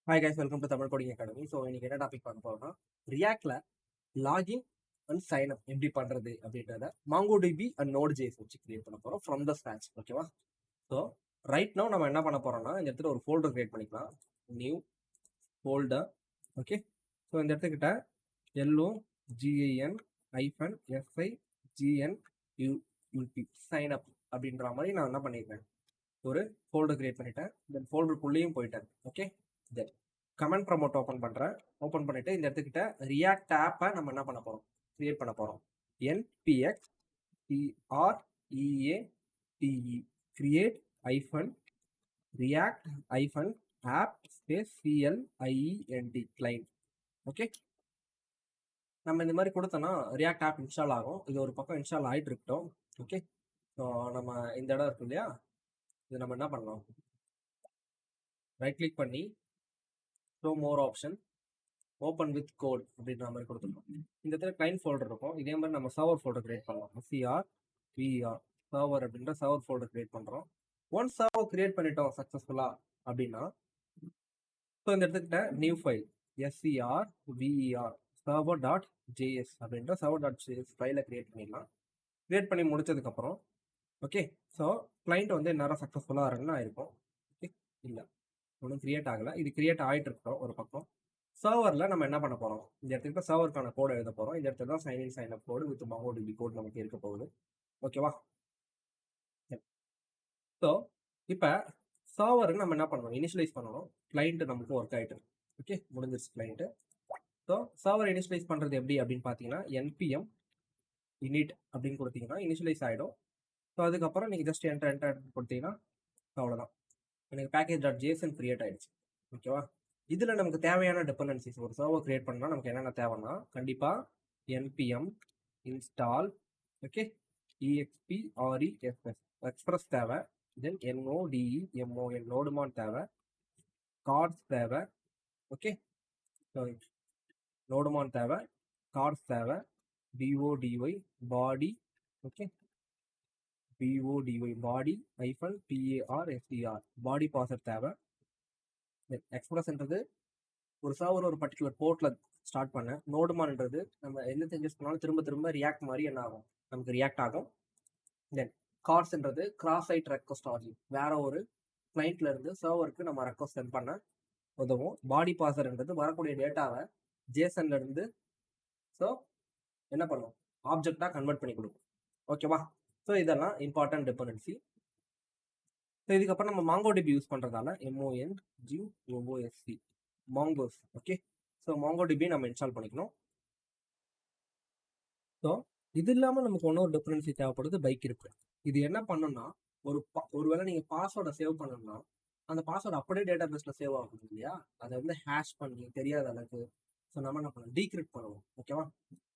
Hi guys, welcome to Tamil coding academy. So இன்னைக்கு என்ன topic பார்க்க போறோம்னா, ரியாக்ட்ல லாகின் அண்ட் சைன் அப் எப்படி பண்றது அப்படின்றத மாங்கோடிபி அண்ட் நோட் ஜேஸ் வச்சு கிரியேட் பண்ண போறோம் ஃப்ரம் த ஸ்க்ராட்ச். ஓகேவா? ஸோ ரைட் நவ் நம்ம என்ன பண்ண போறோம்னா, இந்த இடத்துல ஒரு ஃபோல்டர் கிரியேட் பண்ணிக்கலாம். New folder. ஓகே. ஸோ இந்த இடத்துக்கிட்ட LOGIN-SIGNUP சைன் அப் அப்படின்ற மாதிரி நான் என்ன பண்ணியிருக்கேன், ஒரு ஃபோல்டர் கிரியேட் பண்ணிட்டேன். தென் ஃபோல்டருக்குள்ளேயும் போயிட்டேன். ஓகே. தென் கமெண்ட் ப்ரமோட் ஓப்பன் பண்ணுறேன். ஓப்பன் பண்ணிட்டு இந்த இடத்துக்கிட்ட ரியாக்ட் ஆப்பை நம்ம என்ன பண்ண போகிறோம், கிரியேட் பண்ண போகிறோம். NPX CREATE create react app space CLIENT client. Okay. நம்ம இந்த மாதிரி கொடுத்தோன்னா ரியாக்ட் ஆப் இன்ஸ்டால் ஆகும். இது ஒரு பக்கம் இன்ஸ்டால் ஆகிட்டு இருக்கட்டும். ஓகே. ஸோ நம்ம இந்த இடம் இருக்கு இல்லையா, இது நம்ம என்ன பண்ணலாம், ரைட் கிளிக் பண்ணி show more option, open with code அப்படின்ற மாதிரி கொடுத்துருக்கோம். இந்த இடத்துல கிளைண்ட் ஃபோல்டர் இருக்கும். இதே மாதிரி நம்ம சர்வர் ஃபோல்டர் கிரியேட் பண்ணலாம். CRVR சர்வர் அப்படின்ற சர்வர் ஃபோல்டர் கிரியேட் பண்ணுறோம். ஒன்ஸ் சர்வர் கிரியேட் பண்ணிட்டோம் சக்ஸஸ்ஃபுல்லாக அப்படின்னா, ஸோ இந்த இடத்துக்கிட்ட நியூ ஃபைல் SCRVER server.js அப்படின்ற server.js ஃபைலை கிரியேட் பண்ணிடலாம். கிரியேட் பண்ணி முடிச்சதுக்கப்புறம் ஓகே. ஸோ கிளைண்ட் வந்து நேரம் சக்ஸஸ்ஃபுல்லாக ரன் ஆயிருக்கும். ஓகே. இல்லை, ஒன்றும் கிரியேட் ஆகலை. இது கிரியேட் ஆகிட்டு இருக்கோம் ஒரு பக்கம். சர்வரில் நம்ம என்ன பண்ண போகிறோம், இந்த இடத்துக்கு சர்வருக்கான கோடு எழுத போகிறோம். இந்த இடத்துல தான் sign up code with MongoDB code நமக்கு இருக்க போகுது. ஓகேவா? ஸோ இப்போ சர்வருக்கு நம்ம என்ன பண்ணணும், இனிஷியலைஸ் பண்ணணும். கிளைண்ட்டு நமக்கு ஒர்க் ஆகிட்டு. ஓகே, முடிஞ்சிருச்சு கிளைண்ட்டு. ஸோ சர்வர் இனிஷியலைஸ் பண்ணுறது எப்படி அப்படின்னு பார்த்தீங்கன்னா, NPM init அப்படின்னு கொடுத்தீங்கன்னா இனிஷியலைஸ் ஆகிடும். ஸோ அதுக்கப்புறம் நீங்கள் ஜஸ்ட் என்டர் கொடுத்தீங்கன்னா அவ்வளோதான், எனக்கு package.json கிரியேட் ஆகிடுச்சு. ஓகேவா? இதில் நமக்கு தேவையான டிபெண்டன்சிஸ், ஒரு சர்வர் கிரியேட் பண்ணால் நமக்கு என்னென்ன தேவைன்னா, கண்டிப்பாக NPM install okay EXPRESS express தேவை. தென் NODEMON நோடுமான் தேவை. கார்ட்ஸ் தேவை. ஓகே. நோடுமான் தேவை, கார்ட்ஸ் தேவை. BODY பாடி. ஓகே. BODY பாடி -PARSDR பாடி பாசர் தேவை. எக்ஸ்பிரஸ்ன்றது ஒரு சர்வர் ஒரு பர்டிகுலர் போர்ட்ல ஸ்டார்ட் பண்ண. நோடுமான்ன்றது நம்ம என்ன சேஞ்சஸ் பண்ணாலும் திரும்ப திரும்ப ரியாக்ட் மாதிரி என்ன ஆகும், நமக்கு ரியாக்ட் ஆகும். தென் கார்ட்ஸ்ன்றது கிராஸ் சைட் ரெக்வஸ்ட் ஆர்ஜின், வேற ஒரு கிளைண்ட்ல இருந்து சர்வருக்கு நம்ம ரெக்வஸ்ட் சென்ட் பண்ண உதவும். பாடி பாசர்ன்றது வரக்கூடிய டேட்டாவை ஜேசன்ல இருந்து ஸோ என்ன பண்ணும், ஆப்ஜெக்டா கன்வெர்ட் பண்ணி கொடுக்கும். ஓகேவா? ஸோ இதெல்லாம் இம்பார்ட்டன்ட் டிபெண்டன்சி. ஸோ இதுக்கப்புறம் நம்ம மாங்கோடிபி யூஸ் பண்ணுறதால MONGOOSC Mangos. Okay. So MongoDB நம்ம இன்ஸ்டால் பண்ணிக்கணும். ஸோ இது இல்லாமல் நமக்கு இன்னொரு டிஃபரன்சி தேவைப்படுது, பைக் இருக்கு. இது என்ன பண்ணணும்னா, ஒருவேளை நீங்கள் பாஸ்வேர்டை சேவ் பண்ணணும்னா அந்த பாஸ்வேர்டு அப்படியே டேட்டா பேஸில் சேவ் ஆகும் இல்லையா, அதை வந்து ஹேஷ் பண்ணி தெரியாத அளவுக்கு ஸோ நம்ம என்ன பண்ணணும், டீக்ரிப்ட் பண்ணுவோம். ஓகேவா?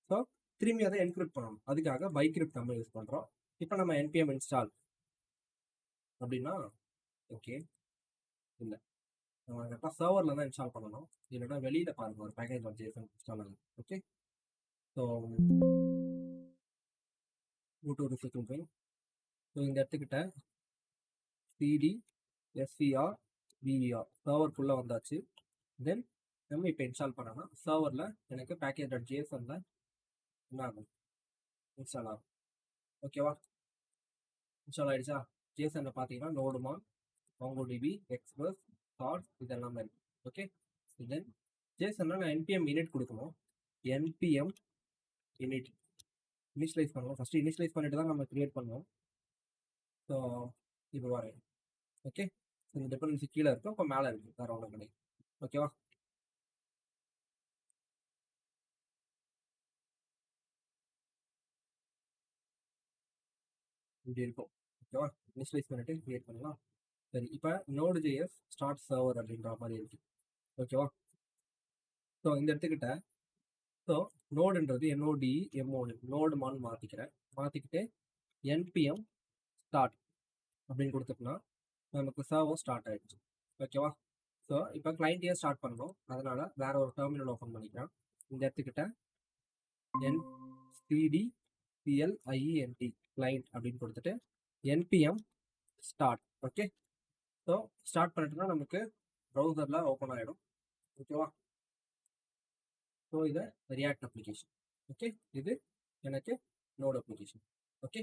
ஸோ திரும்பி அதை என்கிரிப்ட் பண்ணணும். அதுக்காக பைக்ரிப்ட் நம்ம யூஸ் பண்ணுறோம். இப்போ நம்ம NPM இன்ஸ்டால் அப்படின்னா ஓகே, இல்லை நம்ம கரெக்டாக சர்வரில் தான் இன்ஸ்டால் பண்ணணும். இல்லைன்னா வெளியில் பாருங்கள் ஒரு package.json இன்ஸ்டால் ஆகும். Okay. So go to recycle bin. So இந்த இடத்துக்கிட்ட CD SCRVER சர்வருக்குள்ளே வந்தாச்சு. தென் நம்ம இப்போ இன்ஸ்டால் பண்ணோம்னா சர்வரில் எனக்கு package.jsonல என்ன ஆகும், இன்ஸ்டால் ஆகும். ஓகேவா? இன்ஸ்டால் ஆகிடுச்சா? ஜேசனில் பார்த்தீங்கன்னா நோடுமான், மாங்கோடிபி, எக்ஸ்பிரஸ், கார்ட்ஸ் இதெல்லாமே இருக்கு. ஓகே. தென் ஜேசனில் நான் NPM init கொடுக்கணும். NPM init இனிஷியலைஸ் பண்ணணும். ஃபஸ்ட்டு இனிஷியலைஸ் பண்ணிட்டு தான் நம்ம கிரியேட் பண்ணுவோம். ஸோ இப்போ வரேன். ஓகே. இந்த டிபெண்டன்சி கீழே இருக்கும், இப்போ மேலே இருக்குது, வேறு ஒன்றும் கிடையாது. ஓகேவா? இப்படி இருக்கும். ஓகேவா? இனிஷியலைஸ் பண்ணிட்டு கிரியேட் பண்ணலாம். சரி, இப்போ Node.js ஸ்டார்ட் சர்வர் அப்படின்ற மாதிரி இருக்கு. ஓகேவா? ஸோ இந்த இடத்துக்கிட்ட ஸோ நோடுன்றது NODEMON நோடுமான்னு மாற்றிக்கிட்டு NPM ஸ்டார்ட் அப்படின்னு கொடுத்துட்டோம்னா நமக்கு சர்வர் ஸ்டார்ட் ஆகிடுச்சு. ஓகேவா? ஸோ இப்போ கிளைண்ட்டையே ஸ்டார்ட் பண்ணணும். அதனால் வேற ஒரு டெர்மினல் ஓப்பன் பண்ணிக்கலாம். இந்த இடத்துக்கிட்ட NCDCLIENT கிளைண்ட் அப்படின்னு கொடுத்துட்டு NPM start. Okay. So start பண்ணிட்டோம்னா நமக்கு ப்ரௌசரில் ஓப்பன் ஆகிடும். ஓகேவா? ஸோ இது ரியாக்ட் அப்ளிகேஷன். ஓகே, இது எனக்கு node application. Okay,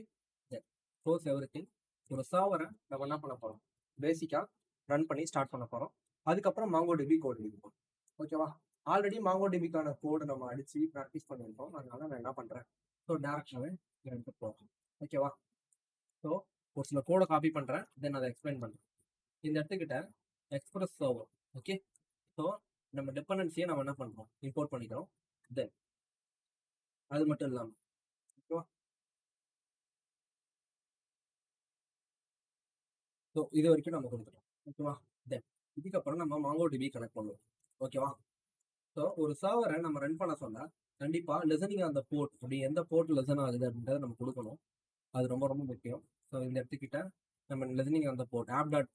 close everything. ஒரு சர்வரை நம்ம என்ன பண்ண போகிறோம், பேசிக்காக ரன் பண்ணி ஸ்டார்ட் பண்ண போகிறோம். அதுக்கப்புறம் MongoDB கோட் எழுத போகிறோம். ஓகேவா? ஆல்ரெடி MongoDBக்கான கோடு நம்ம அடித்து ப்ராக்டிஸ் பண்ணியிருக்கோம். அதனால நான் என்ன பண்ணுறேன், ஸோ டேரக்டாகவே எடுத்து போகிறோம். ஓகேவா? ஸோ ஒரு சில கோடை காப்பி பண்ணுறேன், தென் அதை எக்ஸ்பிளைன் பண்ணுறேன். இந்த இடத்துக்கிட்ட எக்ஸ்பிரஸ் சர்வர். ஓகே, ஸோ நம்ம டிபெண்டன்சியை நம்ம என்ன பண்ணுறோம், இம்போர்ட் பண்ணிக்கிறோம். தென் அது மட்டும் இல்லாமல் ஓகேவா, ஸோ இது வரைக்கும் நம்ம கொடுத்துட்டோம். ஓகேவா? தென் இதுக்கப்புறம் நம்ம MongoDB கனெக்ட் பண்ணுவோம். ஓகேவா? ஸோ ஒரு சர்வரை நம்ம ரன் பண்ண சொன்னால் கண்டிப்பாக லிசனிங் அந்த போர்ட், அப்படி எந்த போர்ட் லிசன் ஆகுது அப்படின்றத நம்ம கொடுக்கணும். அது ரொம்ப ரொம்ப முக்கியம். ஸோ இந்த இடத்துக்கிட்ட நம்ம லிசனிங் அந்த போர்ட் ஆப் டாட்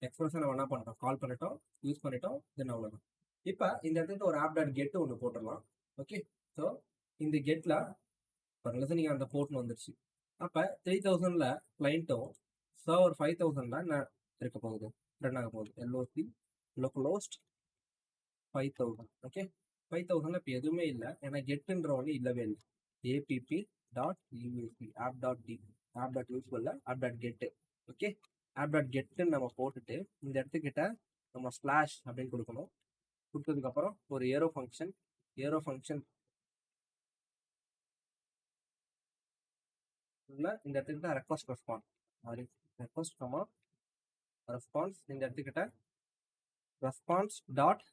எக்ஸ்பிரஸை நம்ம என்ன பண்ணுறோம், கால் பண்ணிட்டோம், யூஸ் பண்ணிட்டோம். தென் அவ்வளோதான். இப்போ இந்த இடத்துல ஒரு ஆப் டாட் கெட்டு ஒன்று போட்டுடலாம். ஓகே, ஸோ இந்த கெட்டில் இப்போ லிசனிங் அந்த போர்ட்னு வந்துருச்சு. அப்போ 3000 கிளைண்ட்டும் சர்வர் 5000 என்ன இருக்க போகுது, ரன் ஆக போகுது. எல்ஓசி லோக்கலோஸ்ட் 5000. ஓகே, 5000 இப்போ எதுவுமே இல்லை, ஏன்னா கெட்டுன்ற ஒன்று இல்லவே இல்லை. App dot USB app dot D app dot யூஸ்ஃபுல்ல app dot get. Okay, app dot கெட்டுன்னு நம்ம போட்டுட்டு இந்த இடத்துக்கிட்ட நம்ம ஸ்லாஷ் அப்படின்னு கொடுக்கணும். கொடுத்ததுக்கப்புறம் ஒரு ஏரோ ஃபங்க்ஷன் இந்த இடத்துக்கிட்ட ரெக்வஸ்ட் ரெஸ்பான்ஸ் ரெக்வஸ்ட் ரெஸ்பான்ஸ் இந்த இடத்துக்கிட்ட ரெஸ்பான்ஸ் டாட்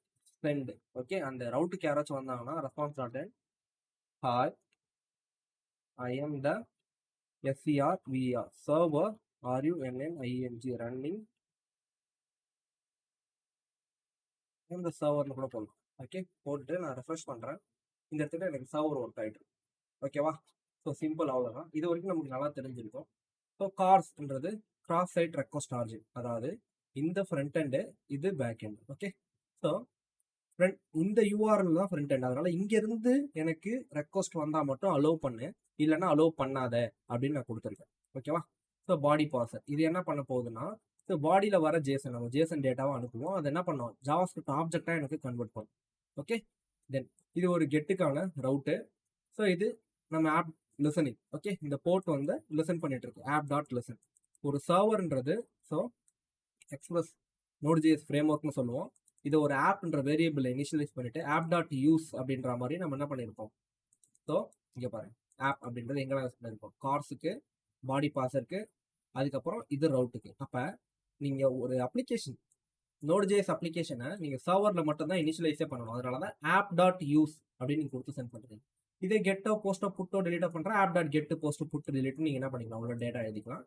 சென்ட். ஓகே, அந்த ரவுட்டுக்கு யாராச்சும் வந்தாங்கன்னா response dot send. Hi, I am the SERVR server RUNNING running இந்த சர்வர்னு கூட போடலாம். ஓகே, போட்டு நான் ரெஃப்ரெஷ் பண்ணுறேன். இந்த இடத்துல எனக்கு சர்வர் ஒர்க் ஆகிட்டு. ஓகேவா? ஸோ சிம்பிள், அவ்வளோதான். இது வரைக்கும் நமக்கு நல்லா தெரிஞ்சிருக்கும். ஸோ கார்ஸ்ன்றது கிராஸ் சைட் ரெக்வஸ்ட் ஆர்ஜின், அதாவது இந்த ஃப்ரண்ட் எண்டு, இது பேக் எண்டு. ஓகே, ஸோ இந்த யூஆர்எல் தான் ஃப்ரண்ட் எண்ட். அதனால இங்கேருந்து எனக்கு ரெக்வஸ்ட் வந்தால் மட்டும் அலோவ் பண்ணு, இல்லைன்னா அலோவ் பண்ணாத அப்படின்னு நான் கொடுத்துருக்கேன். ஓகேவா? ஸோ பாடி பார்சர் இது என்ன பண்ண போகுதுன்னா, ஸோ பாடியில் வர ஜேசன், நம்ம ஜேசன் டேட்டாவை அனுப்புவோம். அது என்ன பண்ணுவோம், ஜாவாஸ்கிரிப்ட் ஆப்ஜெக்டாக எனக்கு கன்வெர்ட் பண்ணும். ஓகே, தென் இது ஒரு கெட்டுக்கான ரவுட்டு. ஸோ இது நம்ம ஆப் லிசனிங். ஓகே, இந்த போர்ட் வந்து லிசன் பண்ணிட்டு இருக்கு, ஆப் டாட் லிசன். ஒரு சர்வர்ன்றது ஸோ எக்ஸ்பிரஸ் நோட்.js ஃப்ரேம் ஒர்க்னு சொல்லுவோம். இது ஒரு ஆப்ன்ற வேரியபிள் இனிஷியலைஸ் பண்ணிட்டு ஆப் டாட் யூஸ் அப்படின்ற மாதிரி நம்ம என்ன பண்ணியிருப்போம். ஸோ இங்கே பாருங்க, ஆப் அப்படின்றது எங்கே பண்ணியிருப்போம், கார்ஸுக்கு, பாடி பாஸருக்கு, அதுக்கப்புறம் இது ரவுட்டுக்கு. அப்போ நீங்கள் ஒரு அப்ளிகேஷன் நோட்.js அப்ளிகேஷனை நீங்கள் சர்வரில் மட்டும்தான் இனிஷியலைஸே பண்ணணும். அதனால தான் ஆப் டாட் யூஸ் அப்படின்னு நீங்கள் கொடுத்து சென்ட் பண்ணுறீங்க. இதே கெட்டோ போஸ்ட்டோ புட்டோ டெலிட்டோ பண்ணுற ஆப் டாட் கெட்டு போஸ்ட் புட்டு டெலிட்டு நீங்கள் என்ன பண்ணிக்கலாம், உங்களோட டேட்டா எழுதிக்கலாம்.